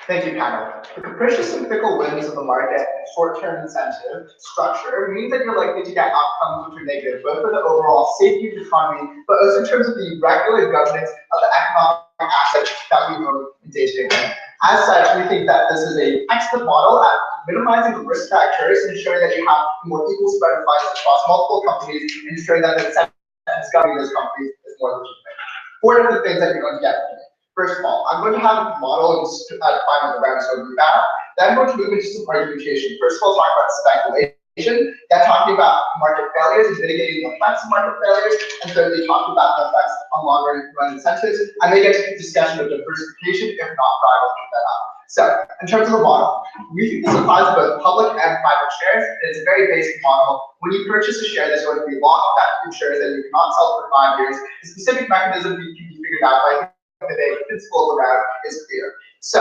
Thank you, panel. The capricious and fickle whims of the market and short-term incentive structure means that you're likely to get outcomes which are negative, both for the overall safety of the economy, but also in terms of the regular governance of the economic assets that we own in day-to-day life. As such, we think that this is an excellent model at minimizing the risk factors and ensuring that you have a more equal spread of finance across multiple companies, and ensuring that the incentives governing those companies is more legitimate. 4 different things that you're going to get from it. First of all, I'm going to have a model and define the rounds over that. Then I'm going to move into some argumentation. First of all, talk about speculation, then talking about market failures and mitigating the effects of market failures, and thirdly, talking about the effects on longer run incentives. I may get to the discussion of diversification, if not, I will pick that up. So, in terms of the model, we think this applies to both public and private shares. It's a very basic model. When you purchase a share, there's going to be a lock that ensures that you cannot sell for 5 years. A specific mechanism can be figured out by the principle around is clear. So,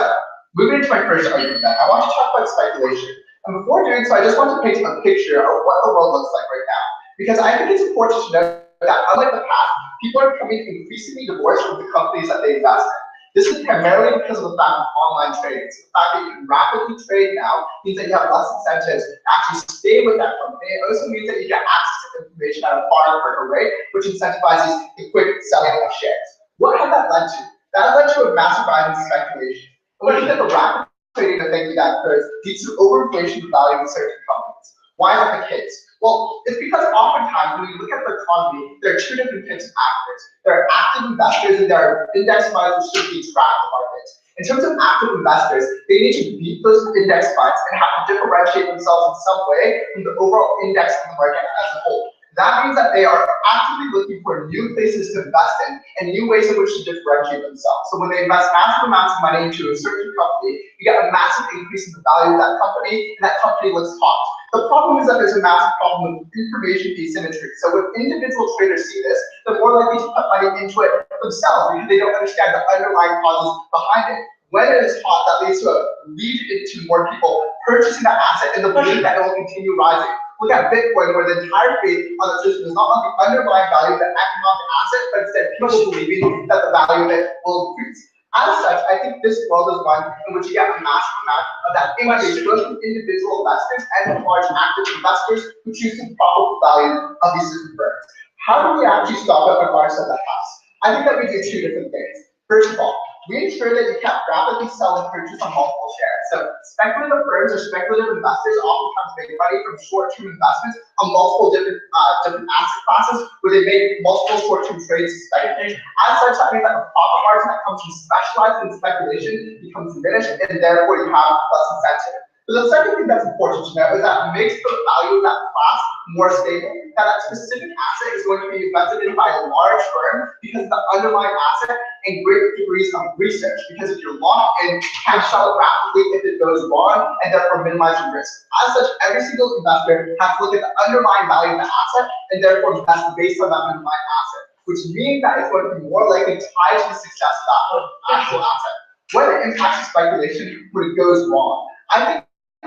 moving into my first argument then, I want to talk about speculation. And before doing so, I just want to paint a picture of what the world looks like right now. Because I think it's important to note that unlike the past, people are becoming increasingly divorced from the companies that they invest in. This is primarily because of the fact of online trading. So the fact that you can rapidly trade now means that you have less incentives to actually stay with that company. It also means that you get access to information at a far quicker rate, which incentivizes the quick selling of shares. What had that led to? That led to a massive rise in speculation. And when you get the rapid trading effect that occurs leads to overinflation of value in certain companies. Why is that the case? Well, it's because oftentimes when you look at the economy, there are 2 different types of actors. There are active investors and there are index funds which simply track the markets. In terms of active investors, they need to beat those index funds and have to differentiate themselves in some way from the overall index of the market as a whole. That means that they are actively looking for new places to invest in and new ways in which to differentiate themselves. So when they invest massive amounts of money into a certain company, you get a massive increase in the value of that company, and that company looks hot. The problem is that there's a massive problem with information asymmetry. So when individual traders see this, they're more likely to put money into it themselves because they don't understand the underlying causes behind it. When it is hot, that leads to a lead into more people purchasing that asset in the belief that it will continue rising. Look at Bitcoin, where the entire faith on the system is not on the underlying value of the economic asset, but instead people believing that the value of it will increase. As such, I think this world is one in which you get a massive amount of that increase, both from individual investors and from large active investors who choose to profit the value of these different firms. How do we actually stop it when Mark said that fast? I think that we do 2 different things. First of all, we ensure that you can't rapidly sell and purchase on multiple shares. So speculative firms or speculative investors oftentimes make money from short-term investments on multiple different asset classes where they make multiple short-term trades to speculate. As such, that means that the profit margin that comes from specializing speculation becomes diminished, and therefore you have less incentive. But the second thing that's important to know is that it makes the value of that class more stable, that specific asset is going to be invested in by a large firm because of the underlying asset and great degrees of research. Because if you're locked in, you can't sell it rapidly if it goes wrong, and therefore minimize your risk. As such, every single investor has to look at the underlying value of the asset and therefore invest based on that underlying asset, which means that it's going to be more likely tied to the success of that actual asset. What impacts speculation when it goes wrong? I think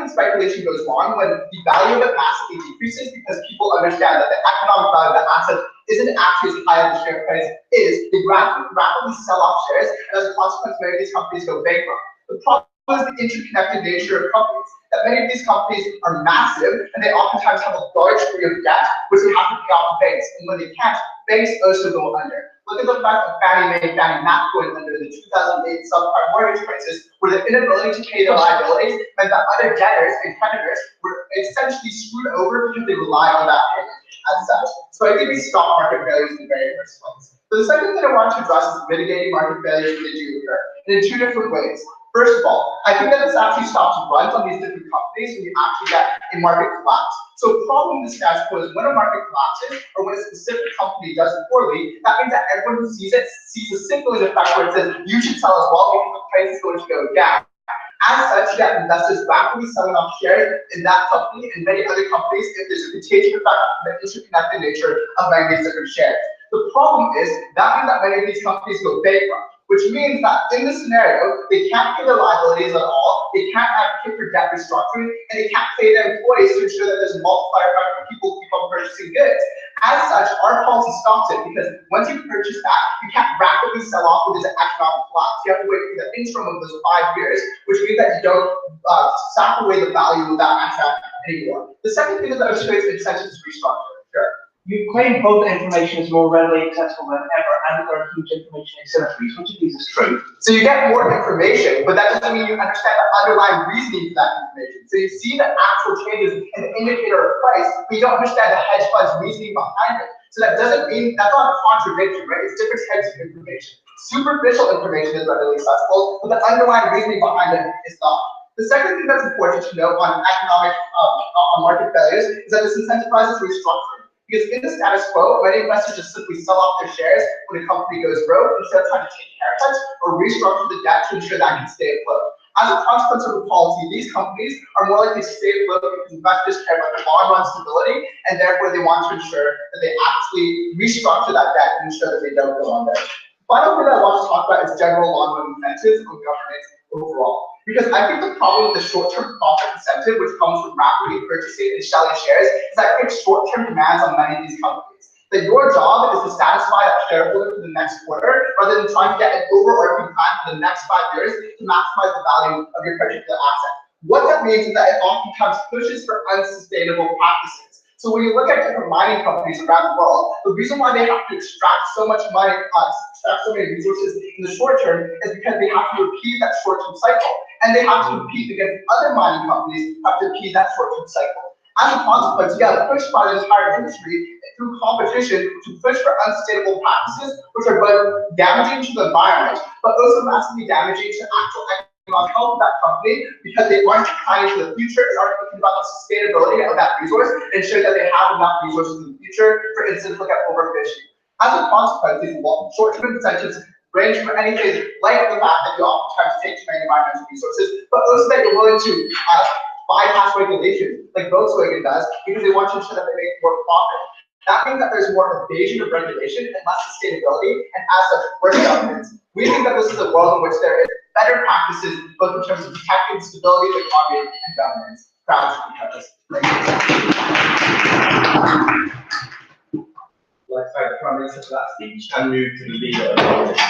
speculation goes wrong when the value of it massively decreases because people understand that the economic value of the asset isn't actually as high as the share price is. They rapidly sell off shares, and as a consequence, many of these companies go bankrupt. The problem is the interconnected nature of companies. That many of these companies are massive, and they oftentimes have a large degree of debt, which they have to pay off to banks. And when they can't, banks also go under. Look at the fact of Fannie Mae and Fannie Mac going under the 2008 subprime mortgage crisis, where the inability to pay their liabilities meant that other debtors and creditors were essentially screwed over because they relied on that payment as such. So I think we stop market failures in the very first place. But the second thing I want to address is mitigating market failures when they do occur, and in 2 different ways. First of all, I think that this actually stops runs on these different companies when you actually get a market collapse. So a problem in this status quo is when a market collapses or when a specific company does poorly, that means that everyone who sees it sees a signaling effect where it says you should sell as well because the price is going to go down. As such, you have investors rapidly selling off shares in that company and many other companies if there's a contagion effect from the interconnected nature of many of these different shares. The problem is that means that many of these companies go bankrupt, which means that in this scenario, they can't pay their liabilities at all, they can't advocate for debt restructuring, and they can't pay their employees to ensure that there's a multiplier effect for people who keep on purchasing goods. As such, our policy stops it because once you purchase that, you can't rapidly sell off with this economic collapse. You have to wait for the interim of those 5 years, which means that you don't sap away the value of that asset anymore. The second thing is that it creates incentives to restructure. Sure. You claim both information is more readily accessible than ever, and that there are huge information asymmetries. Which of these is true? So you get more information, but that doesn't mean you understand the underlying reasoning for that information. So you see the actual changes in the indicator of price, but you don't understand the hedge fund's reasoning behind it. So that doesn't mean, that's not a contradiction, right? It's different types of information. Superficial information is readily accessible, but the underlying reasoning behind it is not. The second thing that's important to note on economic market failures is that this incentivizes restructuring. Because in the status quo, many investors just simply sell off their shares when a company goes broke instead of trying to take haircuts or restructure the debt to ensure that it can stay afloat. As a consequence of the policy, these companies are more likely to stay afloat because investors care about the long-run stability, and therefore they want to ensure that they actually restructure that debt and ensure that they don't go under. The final thing that I want to talk about is general long-run incentives on governments overall. Because I think the problem with the short-term profit incentive, which comes from rapidly purchasing and selling shares, is that it creates short-term demands on many of these companies. That your job is to satisfy that shareholder for the next quarter, rather than trying to get an overarching plan for the next 5 years to maximize the value of your particular asset. What that means is that it oftentimes pushes for unsustainable practices. So when you look at different mining companies around the world, the reason why they have to extract so much money, extract so many resources in the short term is because they have to repeat that short-term cycle. And they have to compete against other mining companies who have to repeat that short-term cycle. As a consequence, you have to push by the entire industry through competition to push for unsustainable practices, which are both damaging to the environment, but also massively damaging to actual economic health of that company because they aren't planning for the future and aren't thinking about the sustainability of that resource and ensure that they have enough resources in the future. For instance, look at overfishing. As a consequence, these short-term incentives range from anything like the fact that you oftentimes take too many environmental resources, but also that you're willing to bypass regulations, like Volkswagen does, because they want to ensure that they make more profit. That means that there's more evasion of regulation and less sustainability, and as such, worse governance. We think that this is a world in which there is better practices, both in terms of protecting the stability of the economy and governance. Proud to be this. Let's thank the Prime Minister for that speech and move to the leader of the opposition.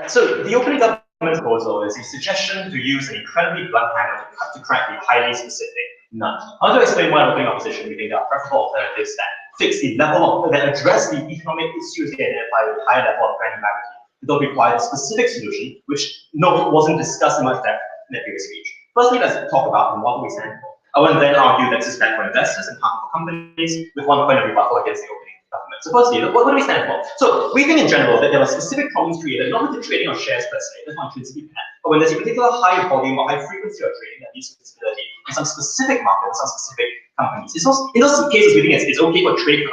So the opening government proposal is a suggestion to use an incredibly blunt hammer to crack a highly specific nut. I want to explain why opening opposition we think there are preferable alternatives that fix the level of, that address the economic issues they identify with a high level of granularity. They don't require a specific solution, which wasn't discussed in much depth in the previous speech. Firstly, let's talk about what we stand for. I will then argue that this is bad for investors and harmful for companies, with one point of rebuttal against the opening government. So firstly, what do we stand for? So we think in general that there are specific problems created, not with the trading of shares per se, that's not intrinsically bad, but when there's a particular high volume or high frequency of trading that leads to visibility in some specific markets, some specific companies. In those cases, we think it's okay for trade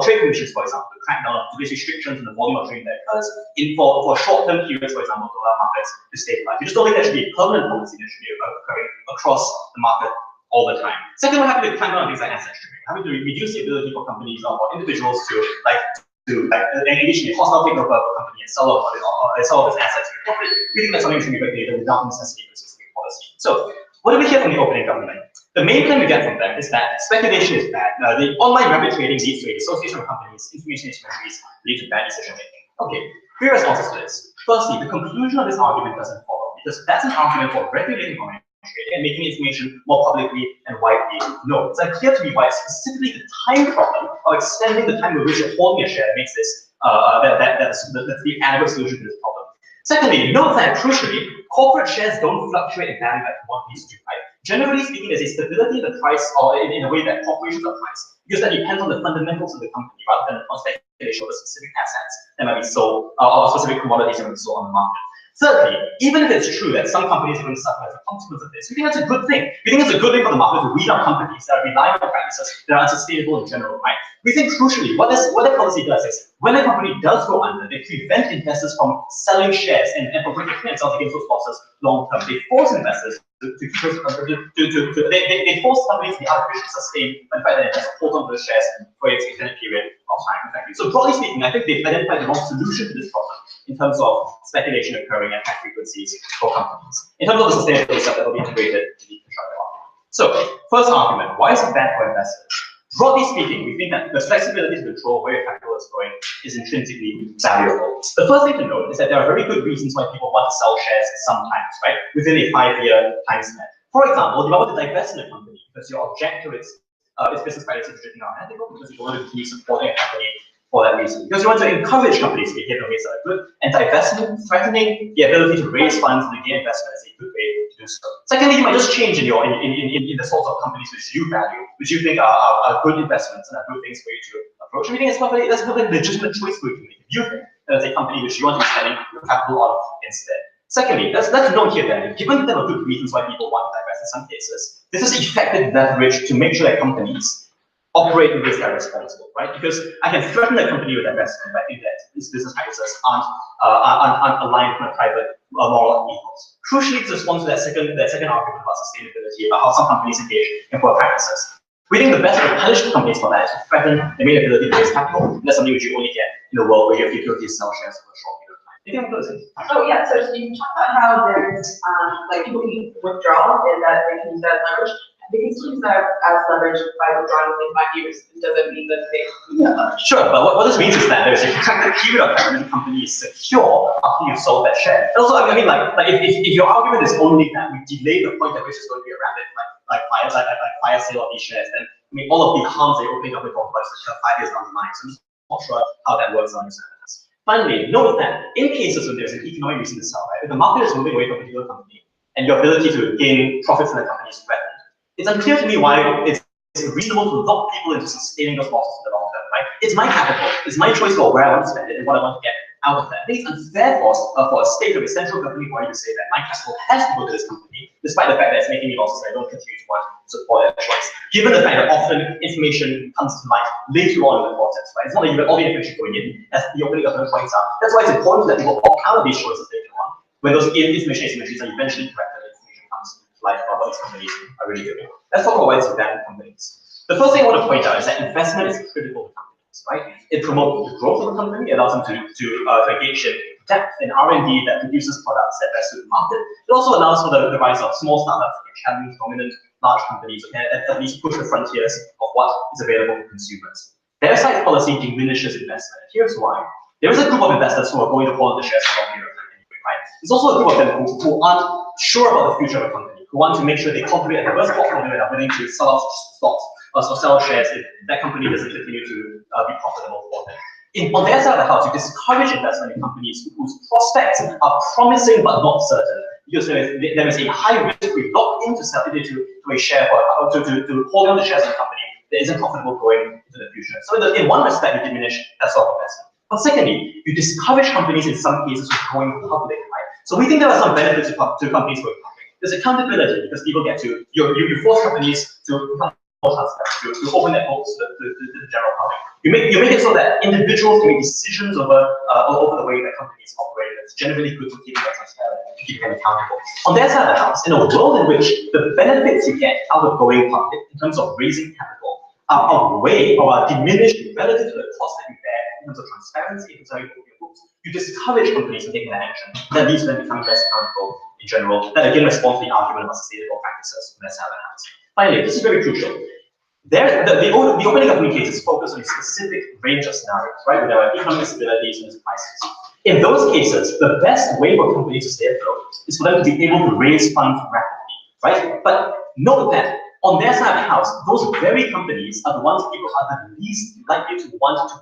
trade commissions, for example, to crack down on various restrictions on the volume of trading that occurs for short-term periods, for example, to allow markets to stabilize. We just don't think there should be a permanent policy that should be occurring across the market all the time. Second, we're happy to clamp down on things like asset stripping. We're happy to reduce the ability for companies or individuals to engage in a hostile takeover of a company and sell off its assets. We think that's something that should be regulated without necessity for specific policy. So, what do we hear from the opening government? The main claim we get from them is that speculation is bad. The online rapid trading leads to a dissociation of companies, information asymmetries lead to bad decision making. Okay, three responses to this. Firstly, the conclusion of this argument doesn't follow, because that's an argument for regulating online trading and making information more publicly and widely known. It's unclear to me why specifically the time problem or extending the time with which you're holding a share makes this that's the adequate solution to this problem. Secondly, note that crucially, corporate shares don't fluctuate in value like commodities do, right? Generally speaking, there's a stability in the price, or in a way that corporations are priced, because that depends on the fundamentals of the company rather than on speculation of specific assets that might be sold, or specific commodities that might be sold on the market. Thirdly, even if it's true that some companies are going to suffer as a consequence of this, we think that's a good thing. We think it's a good thing for the market to weed out companies that are relying on practices that are unsustainable in general, right? We think crucially, what that policy does is when a company does go under, they prevent investors from selling shares and from protecting themselves against those losses long term. They force investors they force companies to be artificially sustained by the fact that investors hold on to the shares for an extended period of time. Exactly. So broadly speaking, I think they've identified the wrong solution to this problem in terms of speculation occurring at high frequencies for companies. In terms of the sustainability stuff that will be integrated in the infrastructure market. So, first argument, why is it bad for investors? Broadly speaking, we think that the flexibility to control where your capital is going is intrinsically valuable. The first thing to note is that there are very good reasons why people want to sell shares sometimes, right? Within a 5-year time span. For example, you want to divest in a company because you object to its business practices drifting out unethical, because you want to keep supporting a company for that reason. Because you want to encourage companies to behave in ways that are good, and divestment, threatening the ability to raise funds and gain investment is a good way to do so. Secondly, you might just change in the sorts of companies which you value, which you think are good investments and are good things for you to approach. And we think that's a legitimate choice for you to make. If you think that there's a company which you want to be spending your capital on instead. Secondly, let's note here that given that there are good reasons why people want to divest in some cases, this is effective leverage to make sure that companies operate in ways that are responsible, right? Because I can threaten a company with investment if I think that its business practices aren't aligned with my private moral ethos. Crucially, to respond to that second argument about sustainability, about how some companies engage in poor practices. We think the best way to punish companies for that is to threaten the main ability to raise capital. And that's something which you only get in a world where you have the ability to sell shares for a short period of time. Anything closing? Oh yeah, so you talk about how there's like people can withdraw and that they can use that leverage. They can still use that as leverage by withdrawing within 5 years. It doesn't mean that they Sure, but what this means is that there's a protracted period of time when the company is secure after you've sold that share. And also, I mean, if your argument is only that we delay the point at which it's going to be a rapid fire sale of these shares, then I mean all of the harms that you're opening up with for 5 years down the line. So I'm just not sure how that works on your side. Finally, note that in cases when there's an economic reason to sell, right? If the market is moving away from a particular company and your ability to gain profits in the company is threatened, it's unclear to me why it's reasonable to lock people into sustaining those losses in the long term, right? It's my capital, it's my choice for where I want to spend it and what I want to get out of that. I think it's unfair for a state of a central governing body to say that my capital has to go to this company, despite the fact that it's making me losses and I don't continue to want to support that choice. Given the fact that often information comes to light later on in the process, right? It's not like you have all the information going in, as the opening government points out. That's why it's important that people opt out of these choices later on, when those information asymmetries are eventually corrected. Like what these companies are really doing. Let's talk about why it's bad for companies. The first thing I want to point out is that investment is critical to companies, right? It promotes the growth of the company, it allows them to engage in depth in R&D that produces products that best suit the market. It also allows for the rise of small startups that can challenge dominant large companies and at least push the frontiers of what is available to consumers. Their side policy diminishes investment. Here's why. There is a group of investors who are going to hold the shares for a long period of time anyway, right? There's also a group of them who aren't sure about the future of a company, who want to make sure they cultivate a diverse portfolio and are willing to sell off stocks or sell shares if that company doesn't continue to be profitable for them. On their side of the house, you discourage investment in companies whose prospects are promising but not certain, because there is a high risk if we lock into a share to hold on to shares in a company that isn't profitable going into the future. So in one respect, you diminish that sort of investment. But secondly, you discourage companies in some cases from going public, right? So we think there are some benefits to companies going public. There's accountability because people get to, you force companies to become more transparent, to open their books to the general public. You make it so that individuals can make decisions over the way that companies operate. It's generally good to keep them transparent, to keep them accountable. On their side of the house, in a world in which the benefits you get out of going public in terms of raising capital are outweighed or are diminished relative to the cost that you bear in terms of transparency, in terms of how you put your books, you discourage companies from taking that action. That leads to them becoming less accountable in general. That again responds to the argument about sustainable practices from their side of the house. Finally, this is very crucial. The opening government case is focused on a specific range of scenarios, right? Where there are economic instabilities and crises. In those cases, the best way for companies to stay afloat is for them to be able to raise funds rapidly, right? But note that on their side of the house, those very companies are the ones people are the least likely to want to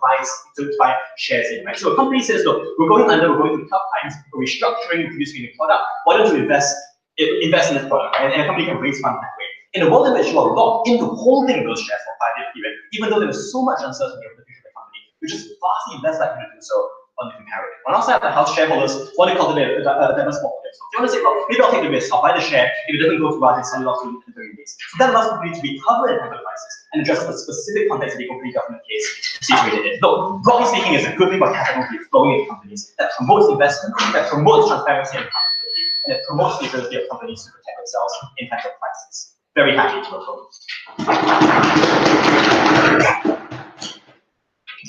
buy shares in, right? So a company says, look, we're going under, we're going through tough times, we're restructuring, we're producing a new product, why don't you invest in this product, right? And a company can raise funds that way. In a world in which you are locked into holding those shares for a 5-year period, even though there is so much uncertainty over the future of the company, you're just vastly less likely to do so on the comparative. On our side of the house, shareholders want to cultivate a diverse portfolio. So if you want to say, well, maybe I'll take the risk, I'll buy the share, if it doesn't go too well, then sell it off in 30 days. So that allows companies to recover in time of crisis and addresses the specific context of the complete government case situated in. Look, broadly speaking, it's a good thing about capital to be flowing in companies that promotes investment, that promotes transparency and accountability, and that promotes the ability of companies to protect themselves in times of crisis. Very happy to oppose.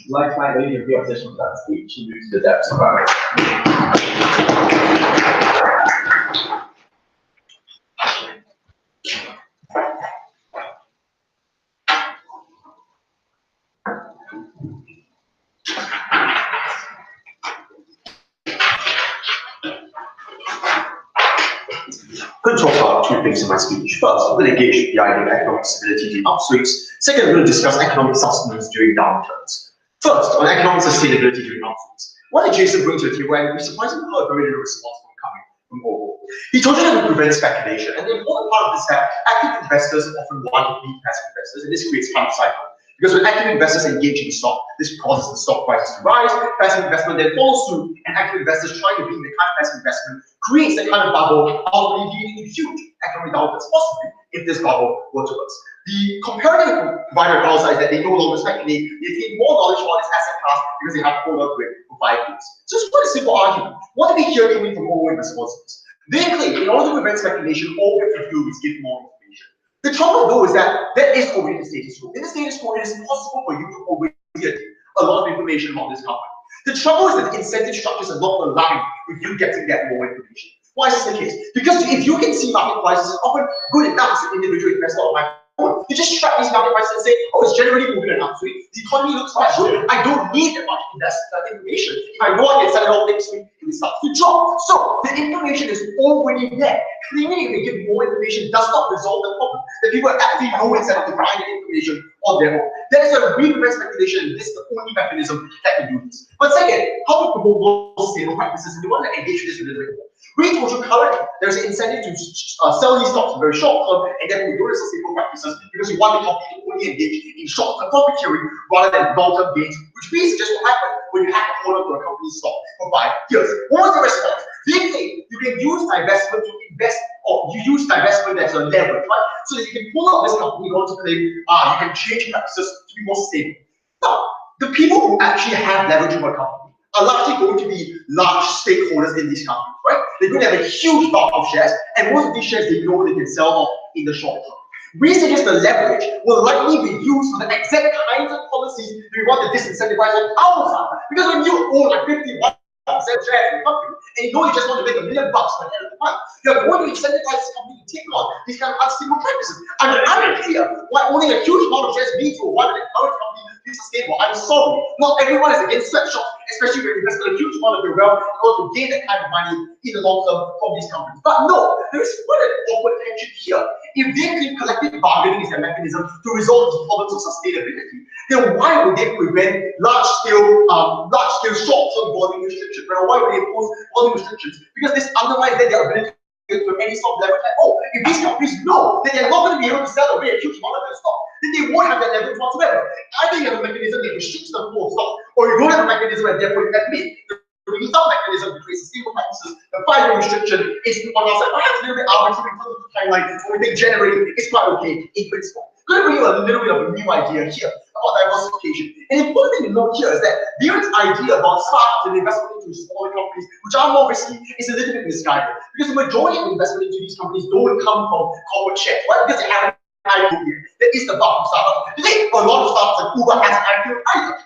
Like my leader of the opposition to that speech, he moves to the depths of our I'm going to talk about two things in my speech. First, I'm going to engage the idea of economic stability during upswings. Second, I'm going to discuss economic sustenance during downturns. First, on economic sustainability during upswings. What did Jason bring to the table? And we surprisingly got a very little response coming from all. He told you how to prevent speculation, and the important part of this is that active investors often want to beat passive investors, and this creates kind of cycle. Because when active investors engage in the stock, this causes the stock prices to rise, passive investment then follows suit, and active investors trying to beat the kind of passive investment creates a kind of bubble, ultimately leading to huge economic downturns, possibly, if this bubble were to burst. The comparative provider downside is that they no longer speculate, they take more knowledge about this asset class because they have to hold on to it for 5 years. So it's quite a simple argument. What do we hear coming from all responses? They claim in order to prevent speculation, all we have to do is give more information. The trouble though is that there is already the status quo. In the status quo, it is possible for you to already get a lot of information about this company. The trouble is that the incentive structures are not aligned with you getting that more information. Why is this the case? Because if you can see market prices, it's often good enough as an individual investor on my own. You just track these market prices and say, oh, it's generally moving an upswing. The economy looks quite good. I don't need that much information. If I know I can sell it all next week, it will start to drop. So the information is already there. Claiming if they give more information does not resolve the problem. The people actually know instead of defining the information on their own. There is a real speculation, this is the only mechanism that can do this. But second, how to promote more sustainable practices, and we want to engage with this a little bit more. We told you currently there's an incentive to sell these stocks very short term and then we do sustainable practices because we want the company to only engage in short term profit sharing rather than long term gains, which means just what happened when you have to hold on to a company's stock for 5 years. What was the response? They say you can use divestment to invest, or you use divestment as a leverage, right? So that you can pull out this company in order to claim you can change practices to be more sustainable. Now, the people who actually have leverage over a company are largely going to be large stakeholders in these companies, right? They're going to have a huge bulk of shares, and most of these shares they know they can sell off in the short term. We suggest the leverage will likely be used for the exact kinds of policies we want to disincentivize on our side. Because when you own like 51% shares in the company, and you know you just want to make $1 million by the end of the month, you're going to incentivize this company to take on these kind of unstable practices. I'm unclear why owning a huge amount of shares means you want to encourage companies to be sustainable. I'm sorry, not everyone is against sweatshops, especially when you invest a huge amount of your wealth in order to gain that kind of money in the long term from these companies. But no, there is quite an awkward tension here. If they think collective bargaining is a mechanism to resolve the problems of sustainability, then why would they prevent large-scale short-term volume restrictions? Well, why would they impose volume restrictions? Because this undermines their ability to any sort of leverage at all. If these companies know that they're not going to be able to sell away a huge amount of their stock, then they won't have that leverage whatsoever. Either you have a mechanism that restricts the flow of stock, or you don't have a mechanism and therefore you admit the without mechanism to create sustainable practices. The 5-year restriction is on our side, perhaps a little bit arbitrary in terms of the timeline, but we think generally it's quite okay in principle. I'm going to bring you a little bit of a new idea here about diversification. An important thing to note here is that Darren's idea about startups and investment into smaller companies, which are more risky, is a little bit misguided. Because the majority of investment into these companies don't come from corporate shares, right? Because they haven't IPO yet. There is the bulk of startups. Today, a lot of startups like Uber has an IPO either.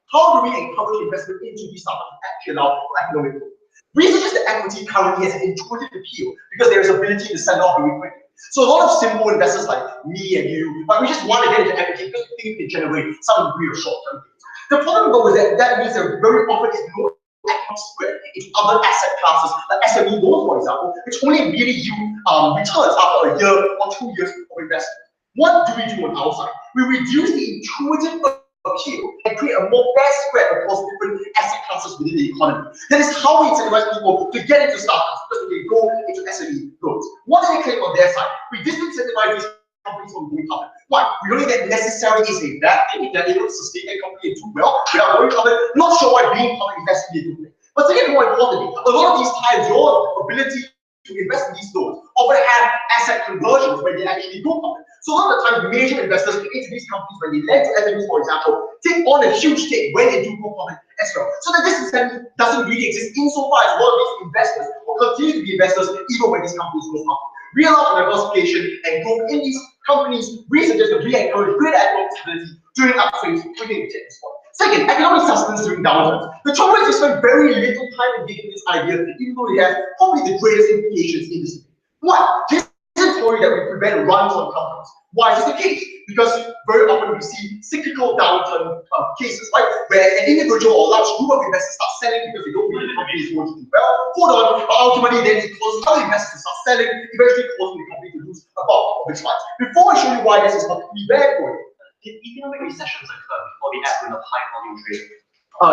How do we encourage investment into these startups to actually allow for economic growth? We suggest that equity currently has an intuitive appeal because there is ability to sell off very quickly. So a lot of simple investors like me and you, but we just want to get into equity because we think we can generate some degree of short-term gains. The problem though is that means there very often is no economic spread in other asset classes like SME loans, for example, which only really yield returns after a year or 2 years of investment. What do we do on our side? We reduce the intuitive appeal and create a more fair spread across different asset classes within the economy. That is how we incentivize people to get into startups because they go into SME loans. What do they claim on their side? We disincentivize these companies from going public. Why? We don't think that necessarily is a bad thing if they're able to sustain their company and do well without going public. Not sure why being public is necessarily a good thing. But second, more importantly, a lot of these times your ability to invest in these loans often have asset conversions when they actually go public. So a lot of the time, major investors into these companies, when they lend to SMEs, for example, take on a huge stake when they do go public as well. So that this incentive doesn't really exist insofar as a lot of these investors will continue to be investors even when these companies go public. Real diversification and growth in these companies, we suggest that we encourage greater economic stability during upswings. We think we take this one. Second, economic sustenance during downturns. The trouble is we spend very little time engaging this idea, even though it has probably the greatest implications in this debate. One, this is a theory that we prevent runs on companies. Why is this the case? Because very often we see cyclical downturn cases, right? Where an individual or large group of investors start selling because they don't believe the company is going to do well. Hold on, but ultimately then it causes other investors to start selling, eventually causing the company to lose a bulk of its funds. Before I show you why this is completely bad for you, Did economic recessions occur before the advent of high volume trading?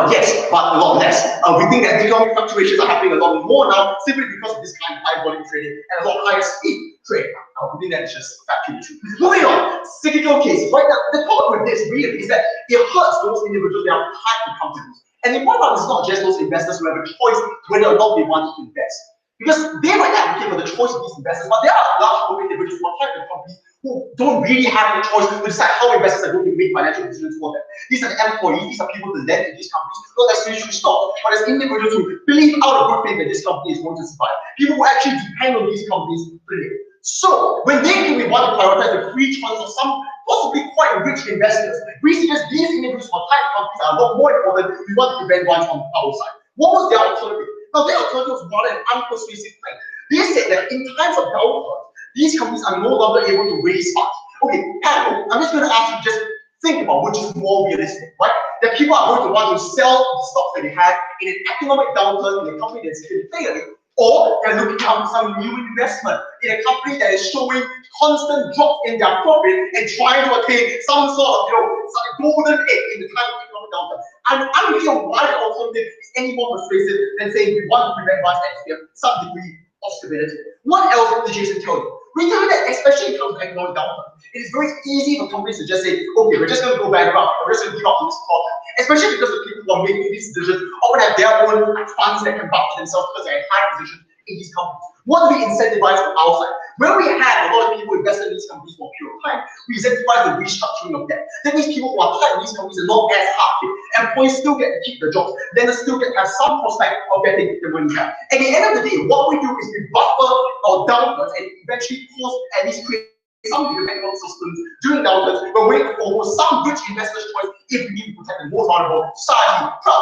Yes, but a lot less. We think that economic fluctuations are happening a lot more now simply because of this kind of high volume trading and a lot higher speed trading. We think that is just factually true. Moving on, cyclical cases. Right now, the problem with this really is that it hurts those individuals that are tied to companies. And the important part is not just those investors who have a choice whether or not they want to invest. Because they might advocate for the choice of these investors, but there are large group of individuals who are tied to companies who don't really have the choice to decide how investors are going to make financial decisions for them. These are the employees, these are people that lend to these companies, not necessarily should stop, but as individuals who believe out of good faith that this company is going to survive. People who actually depend on these companies believe. So when they think we want to prioritize the free choice of some possibly quite rich investors, we suggest these individuals who are tied to companies are a lot more important. We want to prevent ones on our side. What was their alternative? Now their alternative was rather an unpersuasive thing. They said that in times of downturn, these companies are no longer able to raise funds. Okay, panel, I'm just going to ask you to just think about which is more realistic, right? That people are going to want to sell the stocks that they have in an economic downturn in a company that's been failing, or they're looking out for some new investment in a company that is showing constant drops in their profit and trying to attain some sort of, some golden egg in the time of economic downturn. I'm unclear why the alternative is any more persuasive than saying we want to prevent one's experiencing some degree of stability. What else did Jason tell you? We know that especially in terms of economic downturn, it is very easy for companies to just say, okay, we're just going to go bankrupt, we're just going to give up on this product. Especially because the people who are making these decisions often have their own funds that can buffer themselves because they're in high positions in these companies. What do we incentivize from our side? When we have a lot of people invested in these companies for a period of time, we incentivize the restructuring of debt. That means people who are tied to these companies are not as hard hit. Employees still get to keep their jobs, then they still get to have some prospect of getting the money back. At the end of the day, what we do is we buffer our downwards and eventually cause at least create some degree of economic systems during downturns, but wait for some rich investors' choice if we need to protect the most vulnerable society from.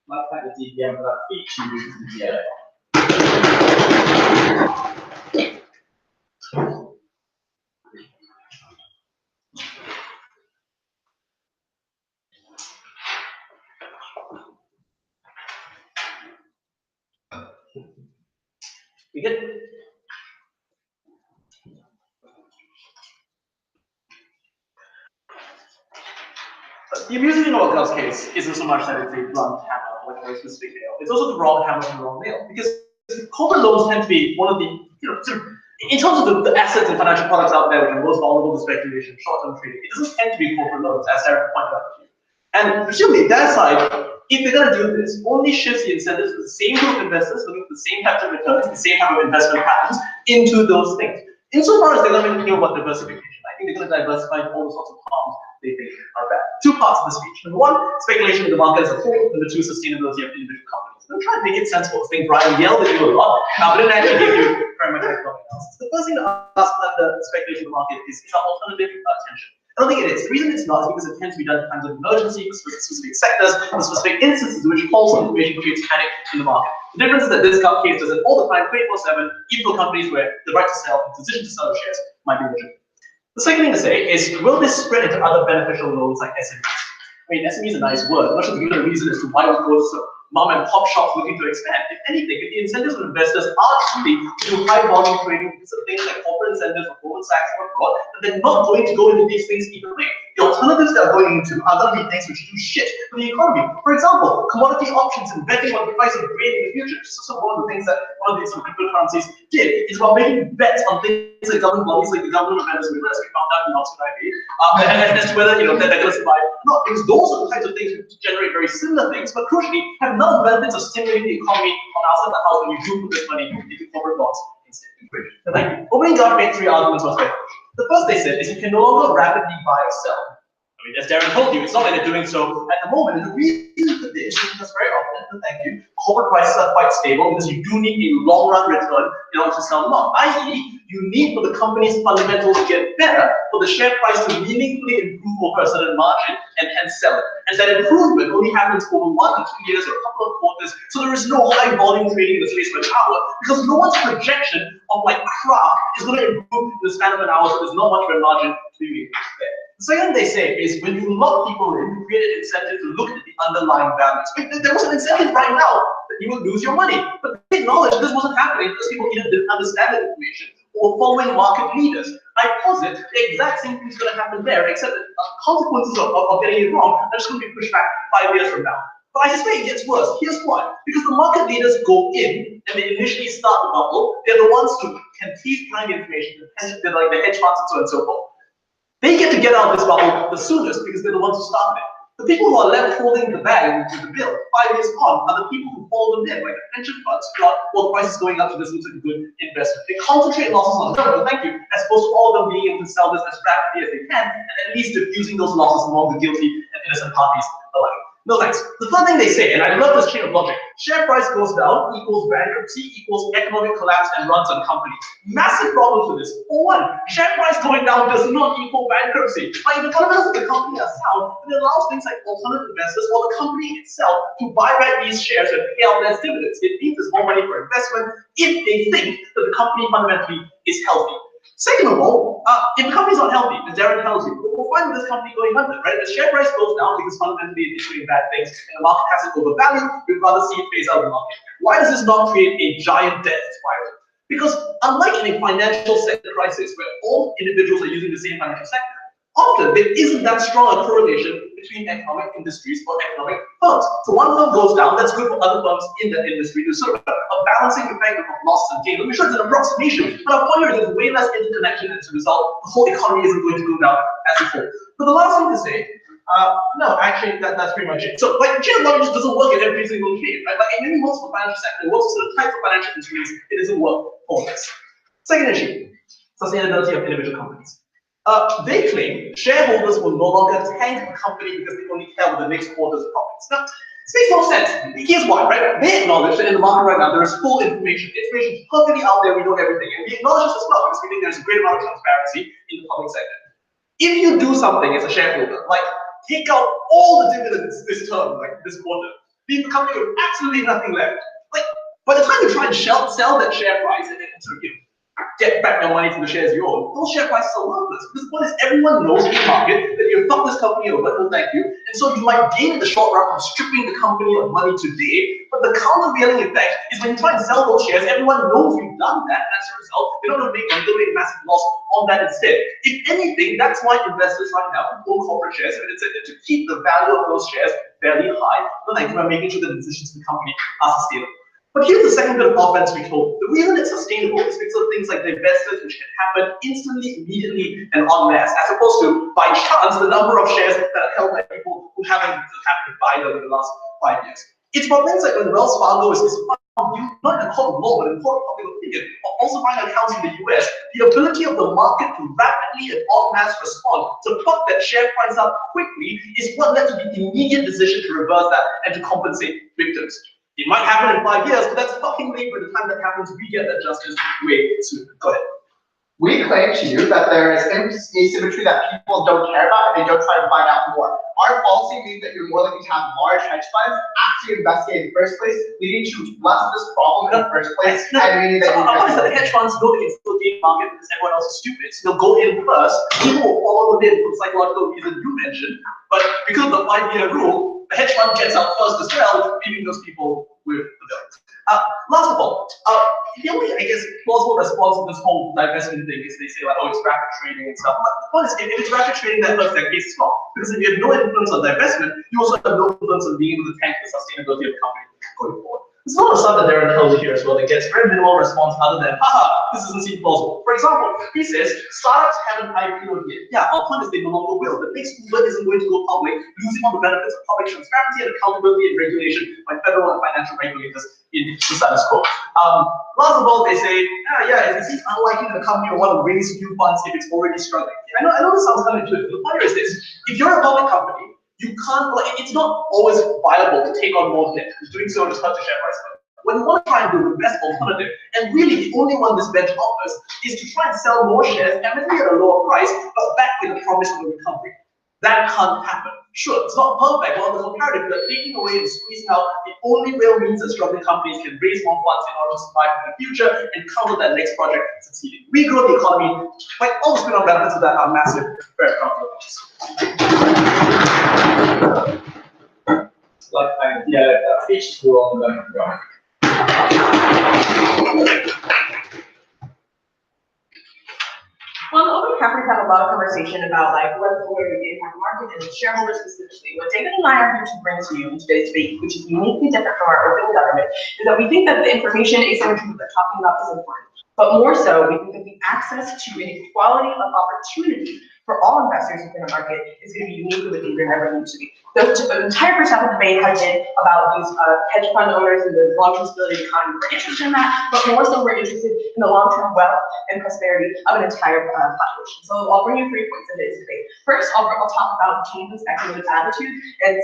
Let's take the DPM for that each use the We get the amusing thing about Gov's case isn't so much that it's a blunt hammer, like a very specific nail. It's also the wrong hammer and the wrong nail. Because corporate loans tend to be one of the, sort of, in terms of the assets and financial products out there which are most vulnerable to speculation, short-term trading, it doesn't tend to be corporate loans, as Eric pointed out to you. And presumably, that side, if they're going to do this, only shifts the incentives for the same group of investors looking for the same types of returns, the same type of investment patterns into those things. Insofar as they're going to think about diversification, I think they're going to diversify all the sorts of harms they think are bad. Two parts of the speech. Number one, speculation in the market as a whole. Number two, sustainability of individual companies. I'm trying to make it sensible. I think Brian yelled at you a lot, but didn't actually give you very much economic analysis. The first thing to ask under speculation in the market is our alternative attention? I don't think it is. The reason it's not is because it tends to be done in times of emergency, for specific sectors, and specific instances in which false information creates panic in the market. The difference is that this case does it all the time, 24/7, even for companies where the right to sell, the decision to sell the shares might be legitimate. The second thing to say is, will this spread into other beneficial loans like SMEs? I mean, SME is a nice word. I'm not sure to give you a reason as to why we go to mom and pop shops looking to expand. If anything, if the incentives of investors are truly to do high volume trading because of things like corporate incentives or Goldman Sachs or abroad, then they're not going to go into these things either way. the alternatives that are going into are going to be things which do shit for the economy. For example, commodity options and betting on the price of grain in the future. This is one of the things that one of these cryptocurrencies did. It's about making bets on things like government bodies, like the government of Venezuela, as we found out in Oxford IB, and as to whether they're going to survive or not. Because those are the types of things which generate very similar things, but crucially have none of the benefits of stimulating the economy on outside the house when you do put this money into corporate bonds instead. So thank you. Opening Guard made 3 arguments on this. The first they said is you can no longer rapidly buy or sell. I mean, as Darren told you, it's not like they're doing so at the moment. And the reason for this is because very often, thank you, corporate prices are quite stable because you do need a long-run return in order to sell them off. I.e., you need for the company's fundamentals to get better for the share price to meaningfully improve over a certain margin and hence sell it. And that improvement only happens over 1 to 2 years or a couple of quarters, so there is no high volume trading in the space of an hour because no one's projection of like craft is going to improve in the span of an hour, so there's not much of a margin to be there. The second they say is when you lock people in, you create an incentive to look at the underlying values. There was an incentive right now that you would lose your money, but they acknowledged this wasn't happening because people either didn't understand the information or following market leaders. I posit the exact same thing is going to happen there, except that consequences of getting it wrong are just going to be pushed back 5 years from now. But I suspect it gets worse. Here's why. Because the market leaders go in and they initially start the bubble. They're the ones who can tease behind the information. They're like the hedge funds and so on and so forth. They get to get out of this bubble the soonest because they're the ones who started it. The people who are left holding the bag with the bill 5 years on are the people who follow them in, like the pension funds, who are, well, the price is going up, so this looks like a good investment. They concentrate losses on them, thank you, as opposed to all of them being able to sell this as rapidly as they can, and at least diffusing those losses among the guilty and innocent parties alike. No thanks. The third thing they say, and I love this chain of logic, share price goes down equals bankruptcy equals economic collapse and runs on companies. Massive problems with this. For one, share price going down does not equal bankruptcy. Like the fundamentals of the company are sound, but it allows things like alternative investors or the company itself to buy back these shares and pay out less dividends. It means there's more money for investment if they think that the company fundamentally is healthy. Second of all, if the company's not healthy, as Darren tells you, we'll find this company going under, right? The share price goes down because fundamentally it's doing bad things and the market has it overvalued, we'd rather see it phase out of the market. Why does this not create a giant debt spiral? Because unlike in a financial sector crisis where all individuals are using the same financial sector, often there isn't that strong a correlation between economic industries or economic firms. So one firm goes down, that's good for other firms in that industry. There's sort of a balancing effect of losses and gains. Let me show it's an approximation, but our point here is there's way less interconnection, and as a result, the whole economy isn't going to go down as a whole. But the last thing to say, no, actually, that's pretty much it. So, like, chain of logic just doesn't work in every single case, right? Like, it really works for financial sector, it works for certain types of financial instruments, it doesn't work for this. Second issue, sustainability of individual companies. They claim shareholders will no longer tank the company because they only care about the next quarter's profits. Now, this makes no sense. Here's why, right? They acknowledge that in the market right now there is full information. Information is perfectly out there, we know everything. And we acknowledge this as well because we think there's a great amount of transparency in the public sector. If you do something as a shareholder, like take out all the dividends this term, like this quarter, leave the company with absolutely nothing left. Like, by the time you try and sell that share price and then sort of, get back your money from the shares you own, those share prices are worthless. Because what is everyone knows in the market that you fucked this company over, no thank you. And so you might gain in the short run from stripping the company of money today, but the countervailing effect is when you try and sell those shares, everyone knows you've done that, and as a result, you're not going to make money, you'll make a massive loss on that instead. If anything, that's why investors right now who own corporate shares have an incentive to keep the value of those shares fairly high, no thank you, by making sure that the decisions of the company are sustainable. But here's the second bit of offense we told. The reason it's sustainable is because of things like the investors, which can happen instantly, immediately, and en masse, as opposed to, by chance, the number of shares that are held by people who haven't happened to buy them in the last 5 years. It's about things like when Wells Fargo is found, not in a court of law, but in court of public opinion, or also find accounts in the US, the ability of the market to rapidly and en masse respond to fuck that share price up quickly is what led to the immediate decision to reverse that and to compensate victims. It might happen in 5 years, but that's fucking late. By the time that happens, we get that justice way sooner. Go ahead. We claim to you that there is asymmetry that people don't care about and they don't try to find out more. Our policy means that you're more likely to have large hedge funds actually investing in the first place, leading to less of this problem in the first place. And meaning that the hedge funds know they can still gain market because everyone else is stupid. So they'll go in first. People will follow them in for the psychological reason you mentioned. But because of the 5-year rule, the hedge fund gets out first as well, leaving those people with the bill. Last of all, the only, I guess, plausible response to this whole divestment thing is they say like, oh, it's rapid trading and stuff. But if it's rapid trading, that hurts their case as well. Because if you have no influence on divestment, you also have no influence on being able to tank the sustainability of the company going forward. There's a lot of stuff that Darren tells you here as well that gets very minimal response other than, haha, this doesn't seem plausible. For example, he says, startups haven't IPO'd yet. Yeah, our point is they no longer will. The next Uber isn't going to go public, losing all the benefits of public transparency and accountability and regulation by federal and financial regulators in the status quo. Last of all, they say, yeah, it seems unlikely that the company will want to raise new funds if it's already struggling. I know this sounds counterintuitive, but the point is this, if you're a public company, you can't, like, it's not always viable to take on more debt, because doing so just hurts the share price. What you want to try and do the best alternative, and really the only one this bench offers, is to try and sell more shares, admittedly at a lower price, but back with a promise of a recovery. That can't happen. Sure, it's not perfect, well, the comparative, but taking away and squeezing out the only real means that struggling companies can raise more funds in order to survive in the future and counter that next project succeeding. Regrow the economy, like all the spin-off benefits of that are massive, very profitable. Speech is too long. Well, in the open cap, we've had a lot of conversation about like what's the way we impact the market and shareholders specifically. What David and I are here to bring to you in today's debate, which is uniquely different from our open government, is that we think that the information asymmetry that they're talking about is important. But more so, we think that the access to an equality of opportunity for all investors within a market is going to be uniquely what David never needs to be. The entire first half of the debate has been about these hedge fund owners and the long-term stability of the economy. We're interested in that, but more so we're interested in the long-term wealth and prosperity of an entire population. So I'll bring you 3 points into this debate. First, I'll talk about changes in speculative attitude and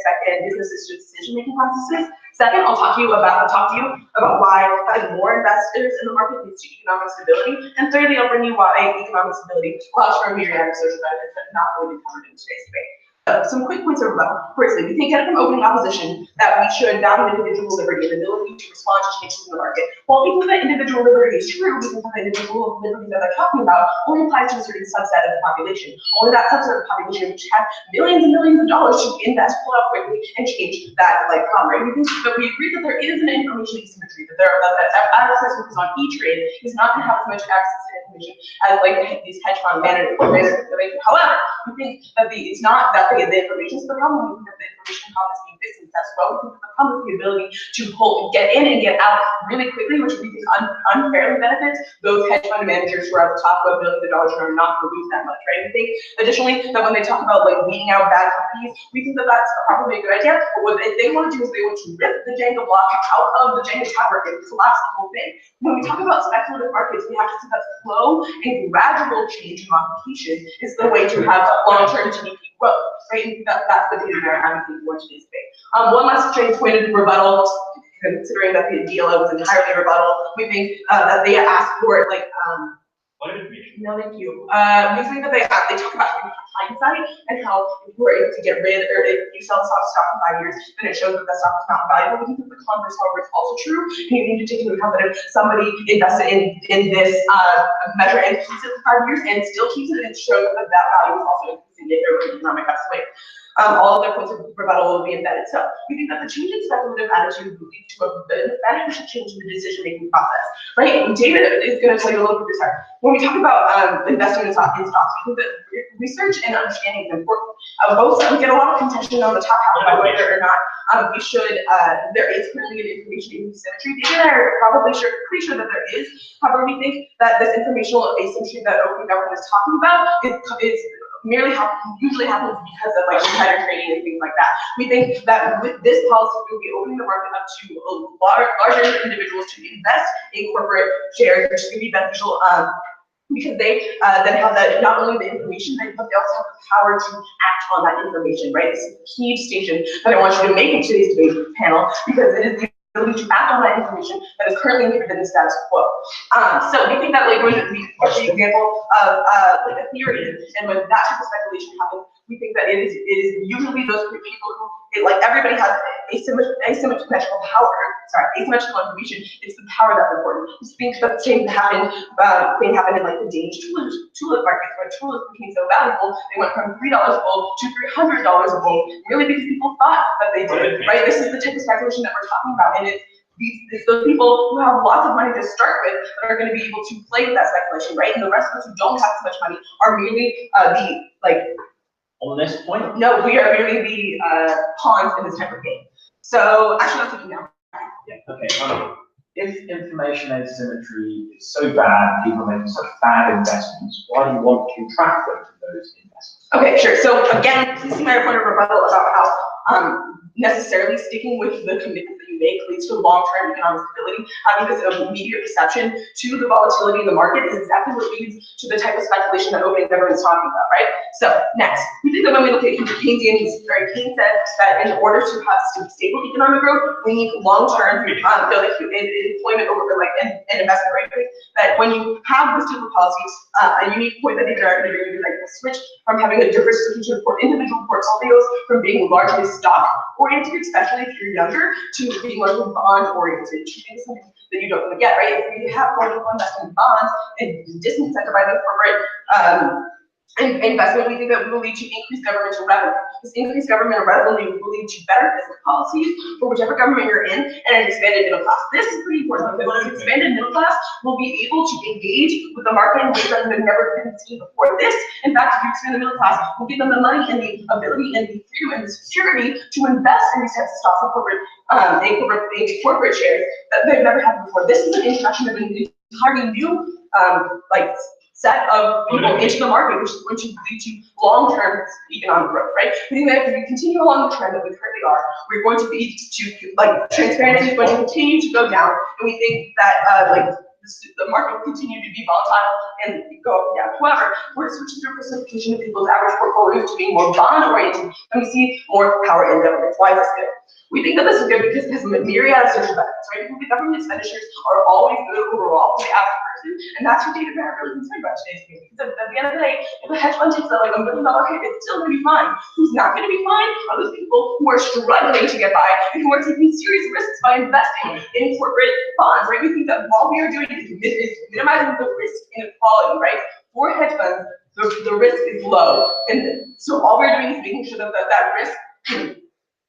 businesses' decision-making processes. Second, I'll talk to you about why having more investors in the market leads to economic stability. And thirdly, I'll bring you why economic stability allows for a myriad of social benefits that have not really been covered in today's debate. Some quick points of rebuttal. Firstly, we think from opening opposition that we should value individual liberty and ability to respond to changes in the market. While we think that individual liberty is true, we think that the individual liberty that they're talking about only applies to a certain subset of the population. Only that subset of the population which has millions and millions of dollars to invest, pull out quickly, and change that problem. Right? We think that we agree that there is an information asymmetry, that our access focus on E-Trade is not going to have as much access to information as these hedge fund managers. However, we think that it's not that the information is the problem. We think that the information problem is being fixed in status quo. We think that the problem is the ability to get in and get out really quickly, which we think unfairly benefits those hedge fund managers who are at the top of billions of dollars and are not going to lose that much, right? We think, additionally, that when they talk about weeding out bad companies, we think that that's probably a good idea. But what they want to do is they want to rip the Jenga block out of the Jenga tower and collapse the whole thing. When we talk about speculative markets, we have to see that slow and gradual change in modification is the way to have long-term GDP growth. Right? That's the data that I'm advocating for today's debate. One last strange point of rebuttal, considering that the DLO was entirely rebuttal, we think that they asked for no, thank you. We think that they talk about hindsight and how if you were able to get rid, or if you sell the stock in 5 years, then it shows that the stock is not valuable. We think that the converse, however, is also true. And you need to take into account that if somebody invested in this measure and keeps it for 5 years and still keeps it, it shows that that value is also increasing in their economic estimate. All of their points of rebuttal will be embedded. So we think that the change in speculative attitude will lead to a beneficial change in the decision-making process, right? David is going to tell you a little bit this. When we talk about investing in stocks, we think that research and understanding is important. Both we get a lot of contention on the top half about whether or not we should. There is currently an information asymmetry. David and I are probably pretty sure that there is. However, we think that this informational asymmetry that open government is talking about is usually happens because of insider trading and things like that. We think that with this policy, we will be opening the market up to larger individuals to invest in corporate shares, which is going to be beneficial because they then have not only the information, but they also have the power to act on that information, right? This is the key distinction that I want you to make in today's debate panel, because it is the ability to act on that information that is currently within the status quo. So we think that when we watch the example of Ethereum, and when that type of speculation happens, we think that it is usually those people who everybody has asymmetrical asymmetrical information. It's the power that's important. We think that the same thing happened in the Danish tulip market, where tulips became so valuable, they went from $3 a bulb to $300 a bulb, really because people thought that they did, right? This is the type of speculation that we're talking about, and those people who have lots of money to start with are going to be able to play with that speculation, right? And the rest of us who don't have so much money are merely On this point, no, we are merely the pawns in this type of game. So actually, I'll take you now. yeah, okay. If information asymmetry is so bad, people are making such bad investments, why do you want to track them to those investments? Okay, sure. So again, please see my point of rebuttal about how necessarily sticking with the commitment that you make leads to long-term economic stability. Having this immediate reception to the volatility in the market is exactly what leads to the type of speculation that opening government is talking about, right? So next, we think that when we look at Keynesian history, Keynes said that in order to have stable economic growth, we need long-term employment over and investment rate. That when you have this type of policies, and you need to point that either you like switch from having a diversification for individual portfolios from being largely stock oriented, especially if you're younger, to being largely bond oriented, which is something that you don't want to get, right? If we have more people investing in bonds and disincentivize corporate investment, we think that will lead to increased governmental revenue. This increased governmental revenue will lead to better fiscal policies for whichever government you're in and an expanded middle class. This is pretty important because an expanded middle class will be able to engage with the market in ways that have never been seen before. This, in fact, if you expand the middle class, will give them the money and the ability and the freedom and the security to invest in these types of stocks and corporate shares that they've never had before. This is an introduction of an entirely new set of people into the market, which is going to lead to long-term economic growth, right? We think that if we continue along the trend that we currently are, we're going to lead to transparency is going to continue to go down, and we think that the market will continue to be volatile and go down. However, we're switching to a precipitation of people's average portfolios to being more bond-oriented, and we see more power in governments. Why is this good? We think that this is good because it has a myriad of social benefits, right? The government expenditures are always good overall for the average person, and that's what David Barrett really concerned about today's meeting. Because at the end of the day, if a hedge fund takes $1 million hit, it's still going to be fine. Who's not going to be fine are those people who are struggling to get by and who are taking serious risks by investing in corporate bonds, right? We think that all we are doing is minimizing the risk inequality, right? For hedge funds, the risk is low, and so all we're doing is making sure that that risk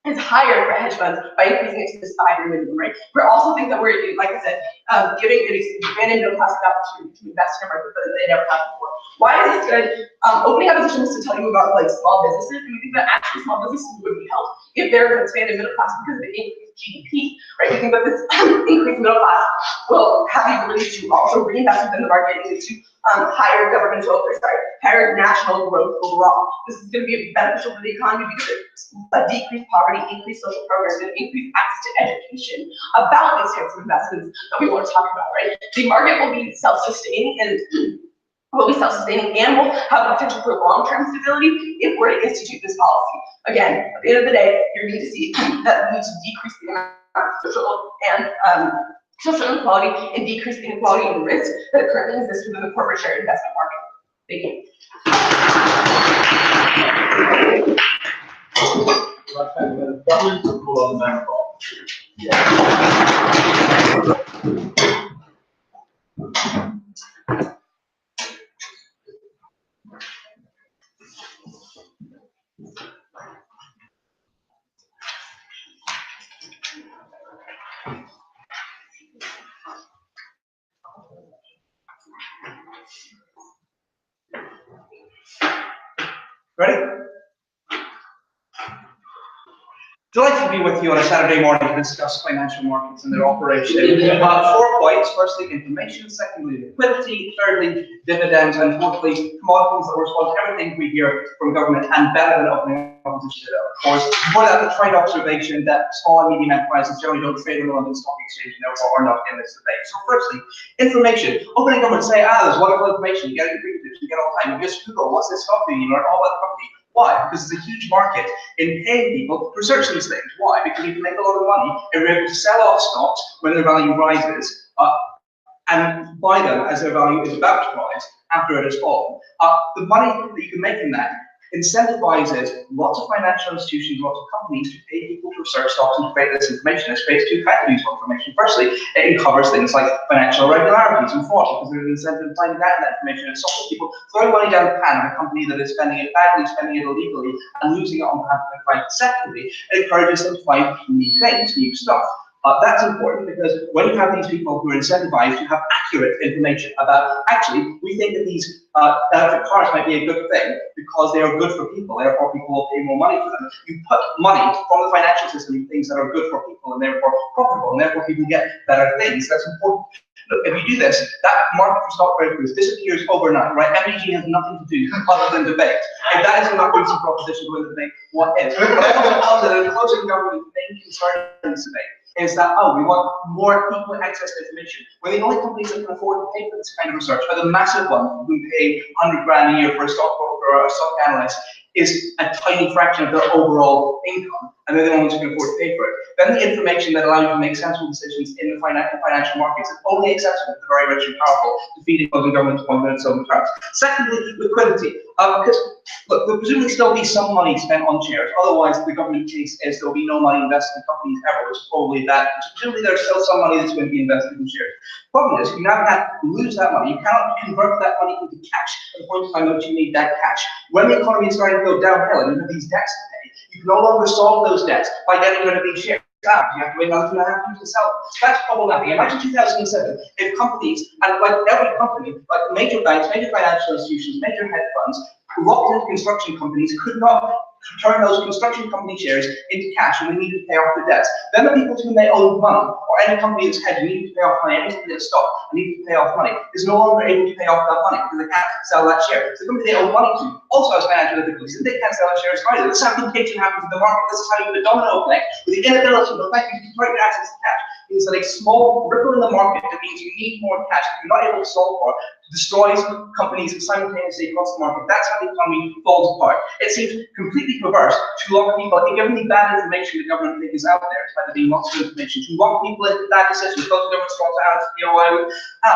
is higher for hedge funds by increasing it to this 5-year minimum, right? We also think that we're, like I said, giving an expanded middle class the opportunity to invest in a market that they never have before. Why is this good? Opening up a position is to tell you about small businesses, and we think that actually small businesses would be helped if they're an expanded middle class because of the increased GDP, right? We think that this increased middle class will have the ability to also reinvest within the market and lead to higher national growth overall. This is going to be beneficial for the economy because it decreased poverty, increased social progress, and increased access to education about these types of investments that we want to talk about, right? The market will be self-sustaining and will have the potential for long-term stability if we're to institute this policy. Again, at the end of the day, you're going to see that we need to decrease the amount of social inequality and decrease the inequality and risk that currently exists within the corporate share investment market. Thank you. Ready? Delighted to be with you on a Saturday morning to discuss financial markets and their operation. 4 points. Firstly, information. Secondly, liquidity. Thirdly, dividends. And fourthly, commodities that respond to everything we hear from government and better than opening opposition, of course. Before that, the trade observation that small and medium enterprises generally don't trade on the London Stock Exchange and therefore are not in this debate. So firstly, information. Opening government say, there's wonderful information. You get it free, you get all the time. You just Google, what's this stock doing? You learn all about the company. Why? Because there's a huge market in paying people to research these things. Why? Because you can make a lot of money and you're able to sell off stocks when their value rises and buy them as their value is about to rise after it has fallen. The money that you can make from that incentivizes lots of financial institutions, lots of companies to pay people to research stocks and to create this information. It creates 2 kinds of useful information. Firstly, it uncovers things like financial irregularities and fraud because there's an incentive in finding that information and stopping people throwing money down the pan on a company that is spending it badly, spending it illegally, and losing it on behalf of their client. Secondly, it encourages them to find new things, new stuff. That's important because when you have these people who are incentivized to have accurate information about, actually, we think that these electric cars might be a good thing because they are good for people, therefore people will pay more money for them. You put money from the financial system in things that are good for people and therefore profitable, and therefore people get better things. That's important. Look, if you do this, that market for stock brokers disappears overnight, right? MEG has nothing to do other than debate. If that is not a reason proposition to win the debate, what is? But I also felt that the closing government's main concern in this debate is that, oh, we want more equal access to information. Well, the only companies that can afford to pay for this kind of research are the massive ones who pay 100 grand a year for a stockbroker or a stock analyst is a tiny fraction of their overall income, and they're the ones who can afford to pay for it. Then the information that allows you to make sensible decisions in the financial markets is only accessible to the very rich and powerful, defeating closing government's point in its own terms. Secondly, liquidity. Because, look, there'll presumably still be some money spent on shares, otherwise the government case is there'll be no money invested in companies ever, which is probably that. Presumably there's still some money that's going to be invested in shares. Problem is, you now can't lose that money. You cannot convert that money into cash at the point in time that you need that cash. When the economy is starting to go downhill and you have these debts to pay, you can no longer solve those debts by getting rid of these shares. You have to wait another 2.5 years to sell them. That's problematic. Imagine 2007, if companies, and like every company, like major banks, major financial institutions, major hedge funds, locked into construction companies could not turn those construction company shares into cash and they needed to pay off their debts. Then the people to whom they owe money, or any company that's hedged needed to pay off money, any company that's stock and needed to pay off money, is no longer able to pay off that money because they can't sell that share. So the company they owe money to also has financial difficulties and they can't sell that shares either. This is how contagion happens in the market. This is how you get a domino effect with the inability of the fact you can convert your access to cash. Means that a small ripple in the market that means you need more cash that you're not able to solve for destroys companies simultaneously across the market. That's how the economy falls apart. It seems completely perverse to lock people, given the bad information the government thinks is out there, despite there being lots of information, to lock people into bad decisions because the government's trying to add to the OI.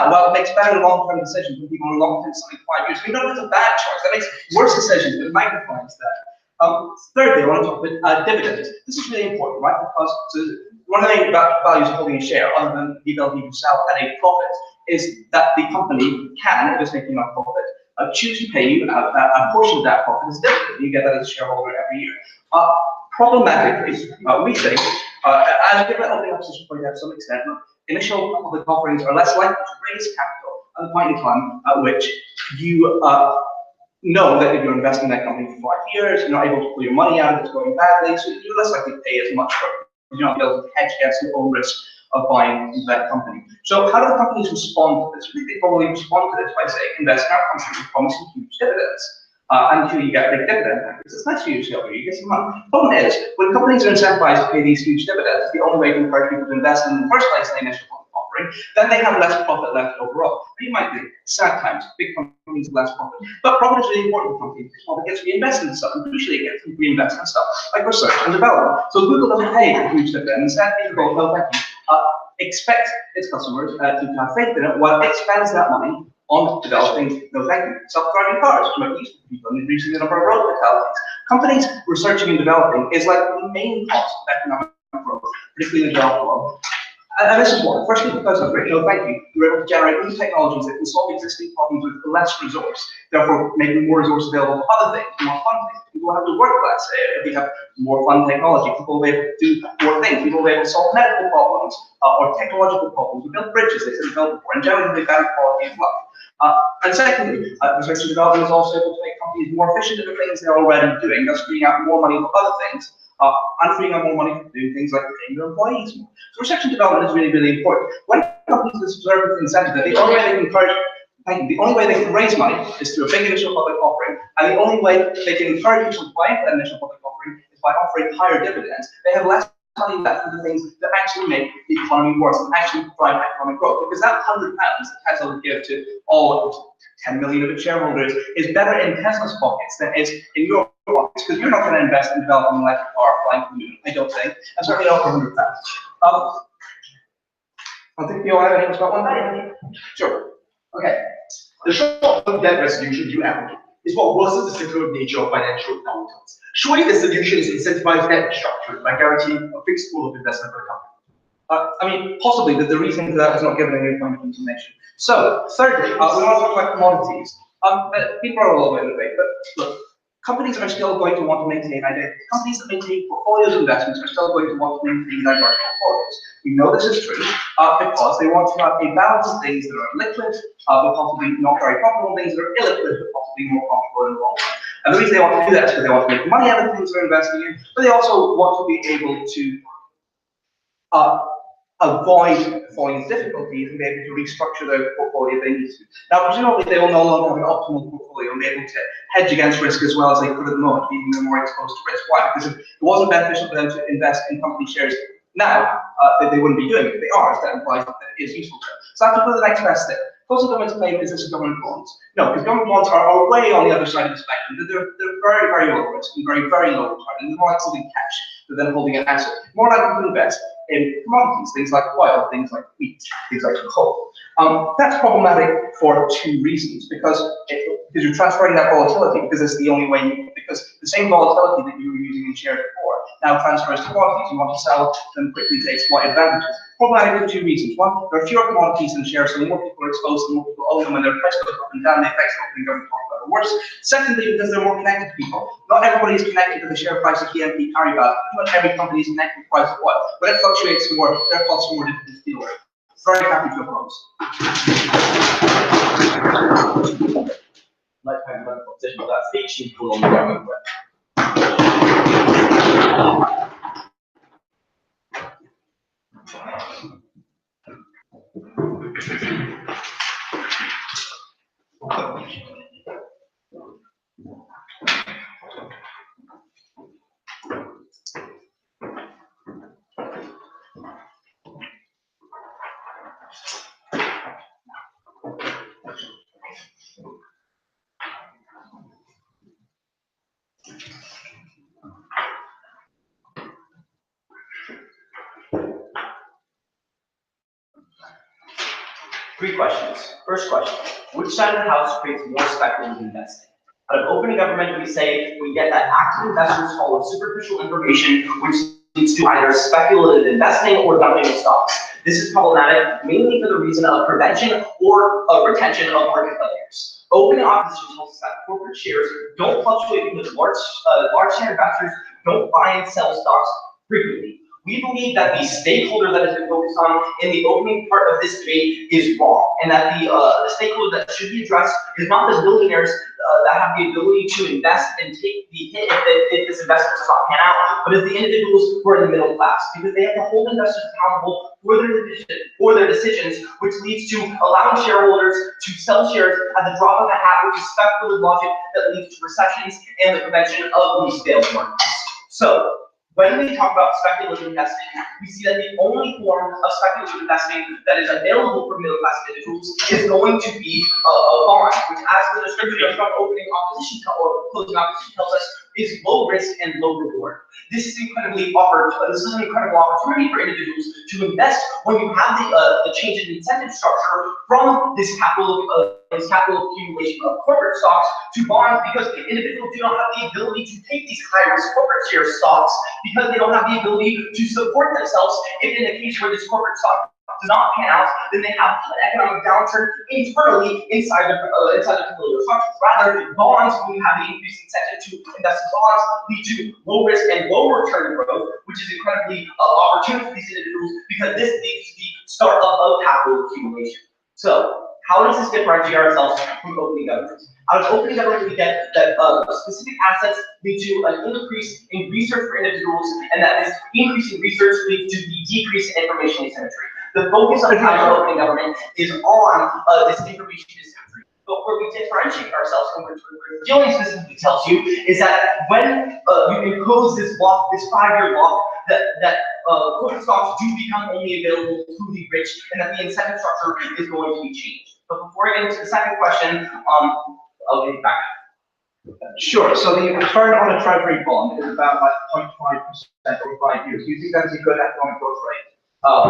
Well, it makes better long-term decisions when people are locked into something 5 years. We know that's a bad choice. That makes worse decisions, but it magnifies that. Thirdly, I want to talk about dividends. This is really important, right? Because one of the main values of holding a share, other than the ability to sell at a profit, is that the company can, if it's making enough profit, choose to pay you a portion of that profit as dividend. You get that as a shareholder every year. Problematically, we think, as dividend opening opposition pointed out to some extent, initial public offerings are less likely to raise capital at the point in time at which you know that if you're investing in that company for 5 years, you're not able to pull your money out if it's going badly, so you're less likely to pay as much for it. You're not able to hedge against your own risk of buying into that company. So how do the companies respond to this? They probably respond to this by saying, invest in our company, we promise you huge dividends. Until you get a big dividend, because it's nice for you to shareholder, you get some money. The problem is, when companies are incentivized to pay these huge dividends, the only way to encourage people to invest in the first place in the initial offering, then they have less profit left overall. And you might think, sad times, big companies have less profit. But profit is really important for companies, because profit gets reinvested in stuff, and crucially it gets reinvested in stuff, like research and development. So Google doesn't pay a huge dividend, instead people go, no thank you, expect its customers to have faith in it, while it spends that money on developing, no thank you, self-driving cars, which might be useful to people and reducing the number of road fatalities. Companies researching and developing is like the main cost of economic growth, particularly in the developed world. And this is why. Firstly, because of no thank you, you're able to generate new technologies that can solve existing problems with less resource, therefore making more resource available for other things, more fun things. People will have to work less if we have more fun technology. People will be able to do more things. People will be able to solve medical problems or technological problems. We build bridges they didn't build before, and generally better quality of life. And secondly, research and development is also able to make companies more efficient at the things they're already doing, thus freeing up more money for other things. And freeing up more money to do things like paying their employees more. So research and development is really, really important. When companies observe the incentive, the only way they can encourage, the only way they can raise money is through a big initial public offering, and the only way they can encourage people to buy into that initial public offering is by offering higher dividends. They have less money left for the things that actually make the economy worse and actually drive economic growth. Because that £100 that Tesla would give to all 10 million of its shareholders is better in Tesla's pockets than is in your pockets, because you're not going to invest in developing an electric car flying to the moon, I don't think, and certainly not for £100. I think you all have anything about one? Sure. Okay. The short-term debt resolution you advocate is what worsens the cyclical nature of financial downturns. Surely the solution is incentivized debt structure by guaranteeing a fixed pool of investment for the company. I mean, possibly, but the reason for that is not given any kind of information. So, thirdly, we want to talk about commodities. People are all over the debate, but look, companies are still going to want to maintain identity. Companies that maintain portfolios of investments are still going to want to maintain diverse portfolios. We know this is true because they want to have a balance of things that are liquid, but possibly not very profitable, things that are illiquid, but possibly more profitable in the long run. And the reason they want to do that is because they want to make money out of the things they're investing in, but they also want to be able to avoid falling into difficulties and be able to restructure their portfolio if they need to. Now, presumably, they will no longer have an optimal portfolio and be able to hedge against risk as well as they could at the moment, meaning they're more exposed to risk. Why? Because if it wasn't beneficial for them to invest in company shares now, they wouldn't be doing it. If they are, that implies that it is useful to them. So that's the next best step. Closing government's claim is this is government bonds. No, because government bonds are way on the other side of the spectrum. They're very, very low risk and very, very low return. And they're more like holding cash than holding an asset. More likely to invest in commodities, things like oil, things like wheat, things like coal. That's problematic for two reasons. Because you're transferring that volatility, because it's the only way, because the same volatility that you were using in shares before now transfers to commodities. You want to sell them quickly to exploit advantages. Problematic for two reasons. One, there are fewer commodities than shares, so the more people are exposed, the more people own them, and their price goes up and down, the effects of opening government talk about it worse. Secondly, because they're more connected to people. Not everybody is connected to the share price of BNP Paribas. Not every company is connected to the price of oil. But it fluctuates more, their costs are more difficult to deal with. Very happy to oppose. Like to have a position of that speech, you pull on the government with. Three questions. First question, which side of the house creates more speculative investing? Out of open government, we say we get that active investors follow superficial information, which leads to either speculative investing or dumping of stocks. This is problematic mainly for the reason of prevention or retention of market players. Open opposition tells us that corporate shares don't fluctuate because large share investors don't buy and sell stocks frequently. We believe that the stakeholder that has been focused on in the opening part of this debate is wrong, and that the stakeholder that should be addressed is not the billionaires that have the ability to invest and take the hit if this investment does not pan out, but as the individuals who are in the middle class, because they have to hold investors accountable for their decisions, which leads to allowing shareholders to sell shares at the drop of a hat, which is speculative logic that leads to recessions and the prevention of these failed markets. So, when we talk about speculative investing, we see that the only form of speculative investing that is available for middle class individuals is going to be a bond, which, as the description from opening opposition or closing opposition tells us, is low risk and low reward. This is an incredible opportunity for individuals to invest when you have the change in incentive structure from this capital accumulation of corporate stocks to bonds, because individuals do not have the ability to take these high-risk corporate share stocks because they don't have the ability to support themselves if in a case where this corporate stock does not pan out, then they have an economic downturn internally inside the portfolio structures. Rather, bonds, when you have the increased incentive to invest in bonds, lead to low risk and low return growth, which is incredibly opportune for these individuals because this leads to the start of capital accumulation. So, how does this differentiate ourselves from opening government? Out of opening government, we get that specific assets lead to an increase in research for individuals, and that this increase in research leads to the decrease in information asymmetry. The focus of opening government is on this information asymmetry. But where we differentiate ourselves from what Gillian specifically tells you is that when you impose this block, this 5-year block, that corporate stocks do become only available to the rich, and that the incentive structure is going to be changed. But before I get into the second question, I'll get back. Sure. So the return on a treasury bond is about like 0.5% over 5 years. Do you think that's a good economic growth rate?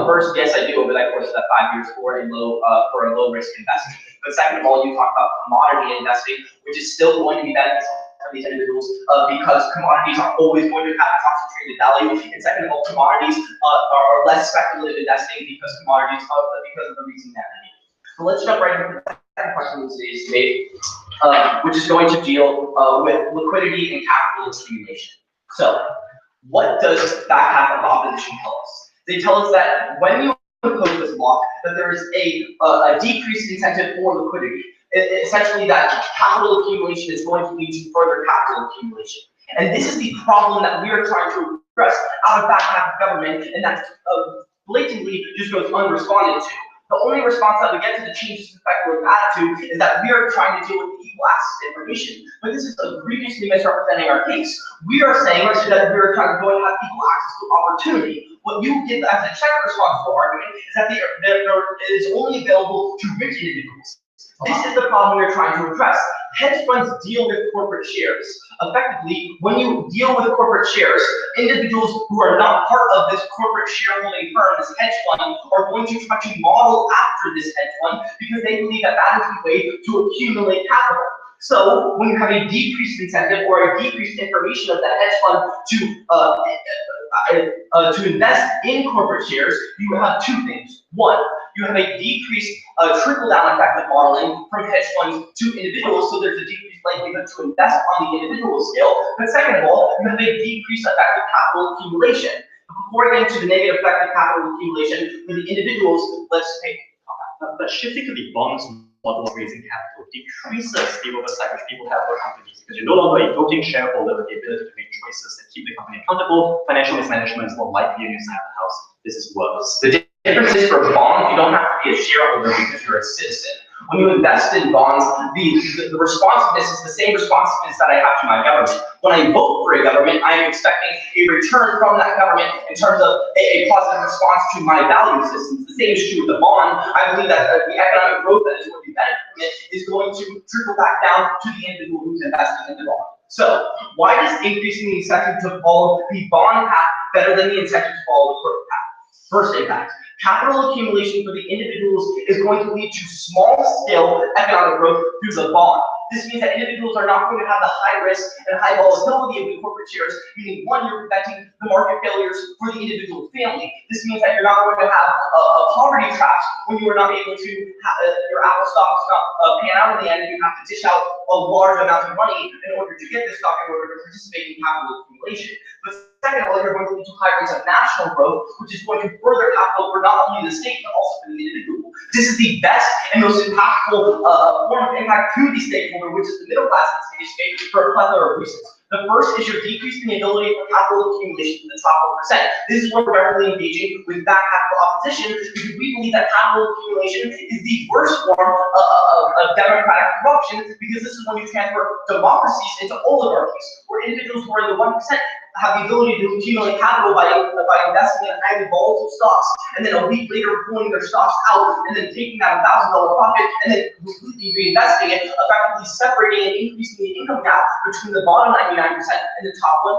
First, yes, I do over that course of that 5 years for a low risk investment. But second of all, you talk about commodity investing, which is still going to be beneficial for these individuals because commodities are always going to have concentrated value. And second of all, commodities are less speculative investing because commodities because of the reason that they need. So let's jump right into the second question in today's debate, which is going to deal with liquidity and capital accumulation. So, what does that half of opposition tell us? They tell us that when you impose this law, that there is a decreased incentive for liquidity. Essentially, that capital accumulation is going to lead to further capital accumulation. And this is the problem that we are trying to address out of that half of government, and that blatantly just goes unresponded to. The only response that we get to the changes in speculative attitude is that we are trying to deal with the equal access to information. But this is egregiously misrepresenting our case. We are saying that we are trying to go and have equal access to opportunity. What you give as a check response to argument is that it is only available to rich individuals. This is the problem we're trying to address. Hedge funds deal with corporate shares. Effectively, when you deal with corporate shares, individuals who are not part of this corporate shareholding firm, this hedge fund, are going to try to model after this hedge fund because they believe that that is the way to accumulate capital. So, when you have a decreased incentive or a decreased information of that hedge fund to invest in corporate shares, you have two things. One, you have a decreased trickle-down effect of modeling from hedge funds to individuals, so there's a decreased likelihood to invest on the individual scale. But second of all, you have a decreased effect of capital accumulation. Before I get into the negative effect of capital accumulation for the individuals, let's take But shifting to the bonds model of raising capital decreases the oversight which people have over companies because you're no longer a voting shareholder with the ability to make choices that keep the company accountable. Financial mismanagement is more likely on your side of the house. This is worse. The difference is for bonds, you don't have to be a shareholder because you're a citizen. When you invest in bonds, the responsiveness is the same responsiveness that I have to my government. When I vote for a government, I'm expecting a return from that government in terms of a positive response to my value systems. The same is true with the bond. I believe that the economic growth that is going to be benefited from it is going to trickle back down to the individual who's investing in the bond. So, why does increasing the incentive to follow the bond path better than the incentive to follow the corporate path? First impact. Capital accumulation for the individuals is going to lead to small-scale economic growth through the bond. This means that individuals are not going to have the high risk and high volatility of the corporate shares, meaning one, you're preventing the market failures for the individual family. This means that you're not going to have a poverty trap when you are not able to have your Apple stocks not pan out in the end, and you have to dish out a large amount of money in order to get this stock in order to participate in capital accumulation. But second of all, you're going to lead to high rates of national growth, which is going to further capital for not only the state, but also for the individual. This is the best and most impactful form of impact to the stakeholder, which is the middle class in today's state, for a plethora of reasons. The first is you're decreasing the ability for capital accumulation to the top 1%. This is where we're directly engaging with back capital opposition, because we believe that capital accumulation is the worst form of democratic corruption, because this is when you transfer democracies into oligarchies, where individuals who are in the 1% have the ability to accumulate capital by investing in highly volatile stocks, and then a week later pulling their stocks out, and then taking that $1,000 profit, and then completely reinvesting it, effectively separating and increasing the income gap between the bottom 99% and the top 1%.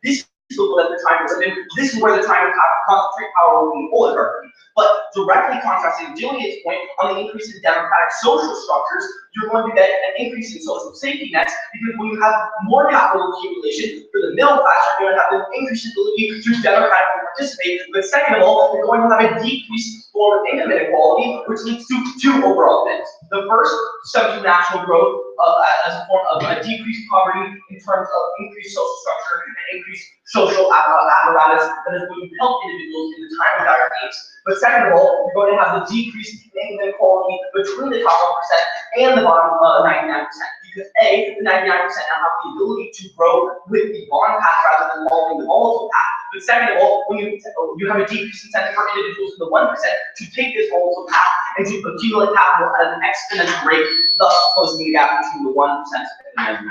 This is what the time is in. This is where the time to concentrate power will be oligarchy. But directly contrasting Julian's point on the increase in democratic social structures, you're going to get an increase in social safety nets, because when you have more capital accumulation for the middle class, you're going to have an increased ability to democratically participate. But second of all, you're going to have a decreased form of income inequality, which leads to two overall things. The first, stems from national growth as a form of a decreased poverty in terms of increased social structure and increased social apparatus that is going to help individuals in the time of dire needs. But second of all, you're going to have the decreased income inequality between the top 1% and the bottom 99%. Because A, the 99% now have the ability to grow with the bond path rather than following the volatile path. But second of all, when you have a decreased incentive for individuals in the 1% to take this volatile path and to accumulate capital at an exponential rate, thus closing the gap between the 1% and the 99%.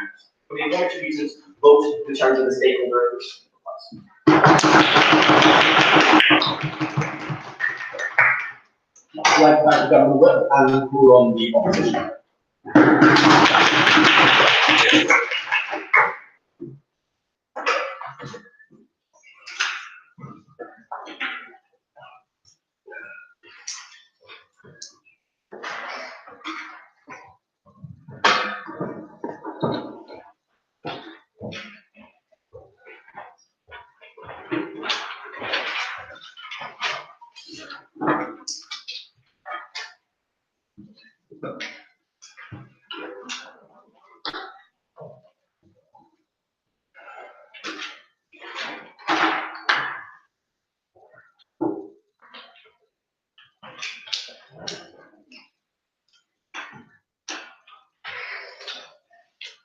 For the aforementioned reasons, vote in terms of the stakeholder. Like that government and who on the opposition.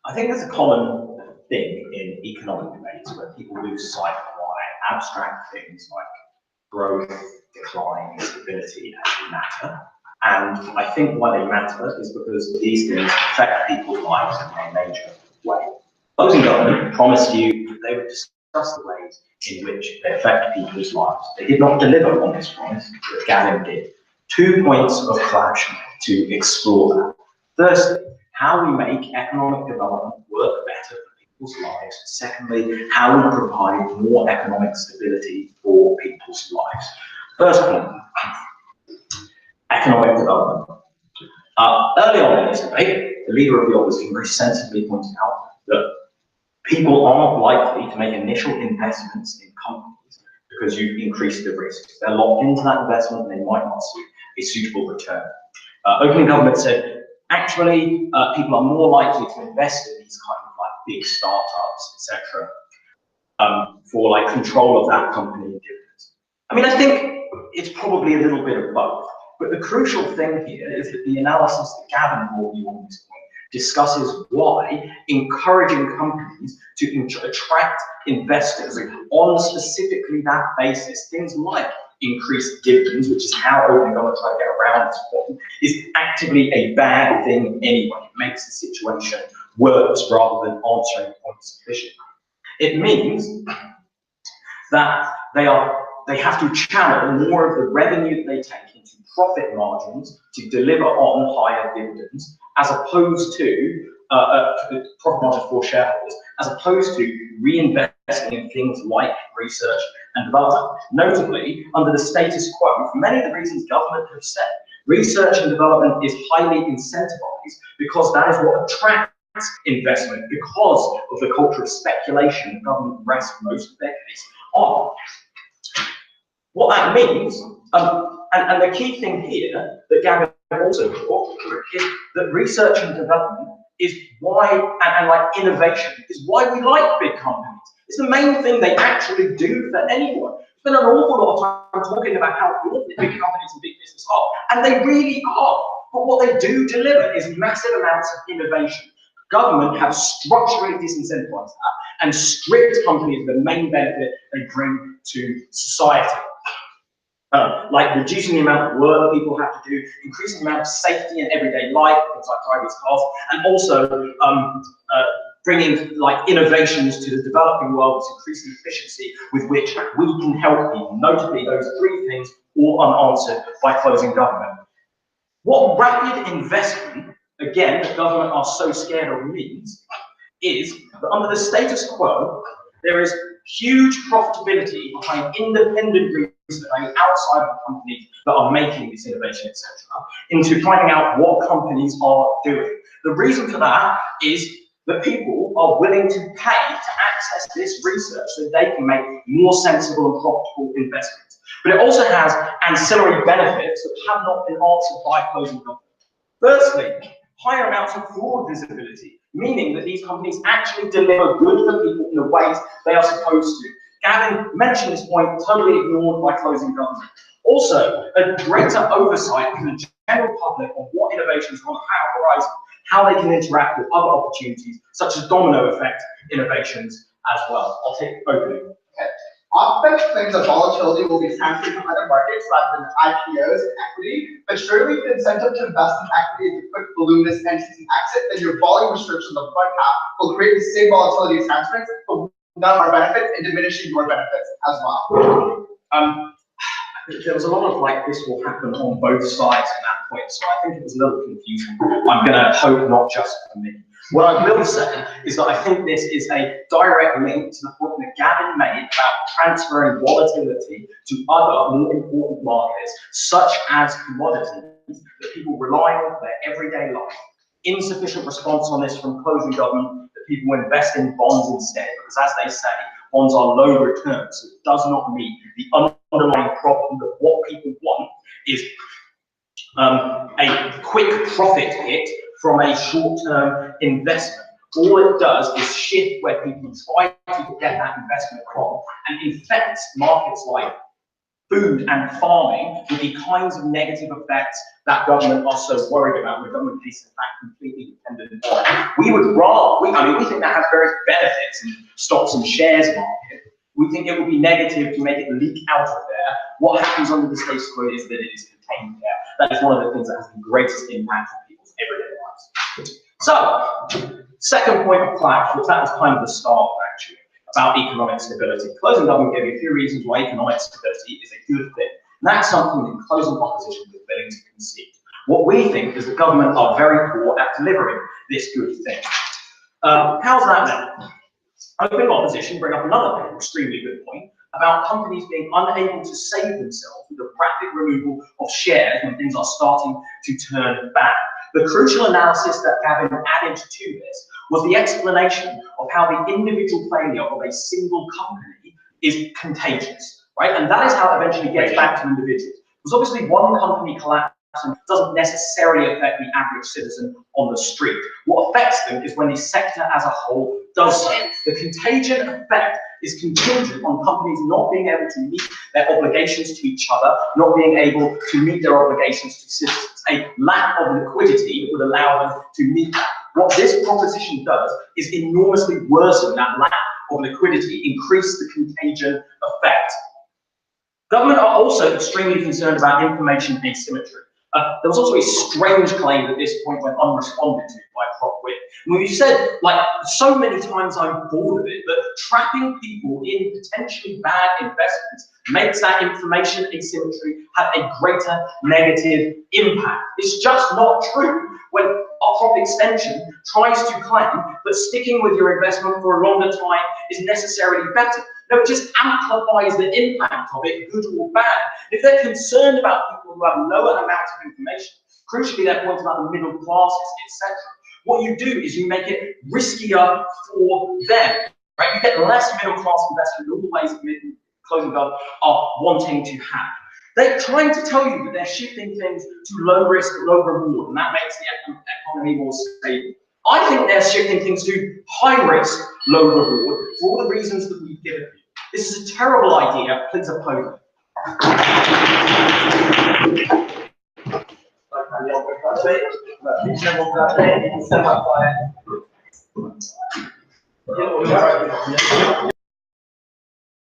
I think there's a common thing in economic debates where people lose sight of why abstract things like growth, decline, stability actually matter. And I think why they matter is because these things affect people's lives in a major way. Those in government promised you that they would discuss the ways in which they affect people's lives. They did not deliver on this promise, but Gavin did. 2 points of clash to explore that. Firstly, how we make economic development work better for people's lives. Secondly, how we provide more economic stability for people's lives. First point, economic development. Early on in this debate, the leader of the opposition very sensibly pointed out that people are not likely to make initial investments in companies because you increase the risk. They're locked into that investment and they might not see a suitable return. Opening government said, actually, people are more likely to invest in these kind of like big startups, etc., for like control of that company and dividends. I mean, I think it's probably a little bit of both. But the crucial thing here is that the analysis that Gavin brought you on this point discusses why encouraging companies to attract investors on specifically that basis, things like increased dividends, which is how open government try to get around this point, is actively a bad thing anyway. It makes the situation worse rather than answering points sufficiently. It means that they have to channel more of the revenue that they take into profit margins to deliver on higher dividends, as opposed to profit margins for shareholders, as opposed to reinvesting in things like research and development. Notably, under the status quo, for many of the reasons government have said, research and development is highly incentivized because that is what attracts investment, because of the culture of speculation the government rests most of their case on. What that means, and the key thing here that Gavin also brought is that research and development is why, and like innovation, is why we like big companies. It's the main thing they actually do for anyone. Spend an awful lot of time talking about how good big companies and big business are, and they really are. But what they do deliver is massive amounts of innovation. Government have structurally disincentivized that and stripped companies of the main benefit they bring to society. Like reducing the amount of work people have to do, increasing the amount of safety in everyday life, things like driverless cars, and also bringing like innovations to the developing world to increase the efficiency with which we can help people. Notably, those three things all unanswered by closing government. What rapid investment, again, the government are so scared of means, is that under the status quo, there is huge profitability behind independent research outside of the companies that are making this innovation, etc., into finding out what companies are doing. The reason for that is that people are willing to pay to access this research so they can make more sensible and profitable investments. But it also has ancillary benefits that have not been answered by closing government. Firstly, higher amounts of fraud visibility, meaning that these companies actually deliver good for people in the ways they are supposed to. Gavin mentioned this point, totally ignored by closing government. Also, a greater oversight from the general public on what innovations are on the horizon, how they can interact with other opportunities, such as domino effect innovations as well. I'll take opening. Okay. Occupants claim that volatility will be transferred to other markets rather than IPOs and equity, but surely the incentive to invest in equity is a quick balloonist entrance and exit, then your volume restrictions on the front half will create the same volatility transference, but none of our benefits and diminishing your benefits as well. There was a lot of like, this will happen on both sides at that point, so I think it was a little confusing. I'm gonna hope not just for me. What I will say is that I think this is a direct link to the point that Gavin made about transferring volatility to other more important markets, such as commodities that people rely on for their everyday life. Insufficient response on this from closing government, that people invest in bonds instead, because as they say, bonds are low returns, so it does not meet the underlying problem that what people want is a quick profit hit from a short-term investment. All it does is shift where people try to get that investment from and infects markets like food and farming with the kinds of negative effects that government are so worried about, where government is in fact completely dependent on. We would rather, we think that has various benefits in stocks and shares market. We think it would be negative to make it leak out of there. What happens under the status quo is that it is contained there. That is one of the things that has the greatest impact on people's everyday lives. So, second point of clash, which that was kind of the start actually, about economic stability. Closing government gave you a few reasons why economic stability is a good thing. And that's something that closing opposition is willing to concede. What we think is that government are very poor at delivering this good thing. How's that then? Opening opposition bring up another extremely good point about companies being unable to save themselves with the rapid removal of shares when things are starting to turn bad. The crucial analysis that Gavin added to this was the explanation of how the individual failure of a single company is contagious, right? And that is how it eventually gets back to individuals. Because obviously one company collapsing doesn't necessarily affect the average citizen on the street. What affects them is when the sector as a whole does so. The contagion effect is contingent on companies not being able to meet their obligations to each other, not being able to meet their obligations to citizens. A lack of liquidity would allow them to meet that. What this proposition does is enormously worsen that lack of liquidity, increase the contagion effect. Government are also extremely concerned about information asymmetry. There was also a strange claim at this point went unresponded to by Prop Wit. We said, like, so many times I'm bored of it, that trapping people in potentially bad investments makes that information asymmetry have a greater negative impact. It's just not true when a prop extension tries to claim that sticking with your investment for a longer time is necessarily better. No, it just amplifies the impact of it, good or bad. If they're concerned about people who have lower amounts of information, crucially their point about the middle classes, etc., what you do is you make it riskier for them, right? You get less middle class investment in all the ways that closing government are wanting to have. They're trying to tell you that they're shifting things to low risk, low reward, and that makes the economy more stable. I think they're shifting things to high risk, low reward for all the reasons that we've given you. This is a terrible idea. Please oppose it.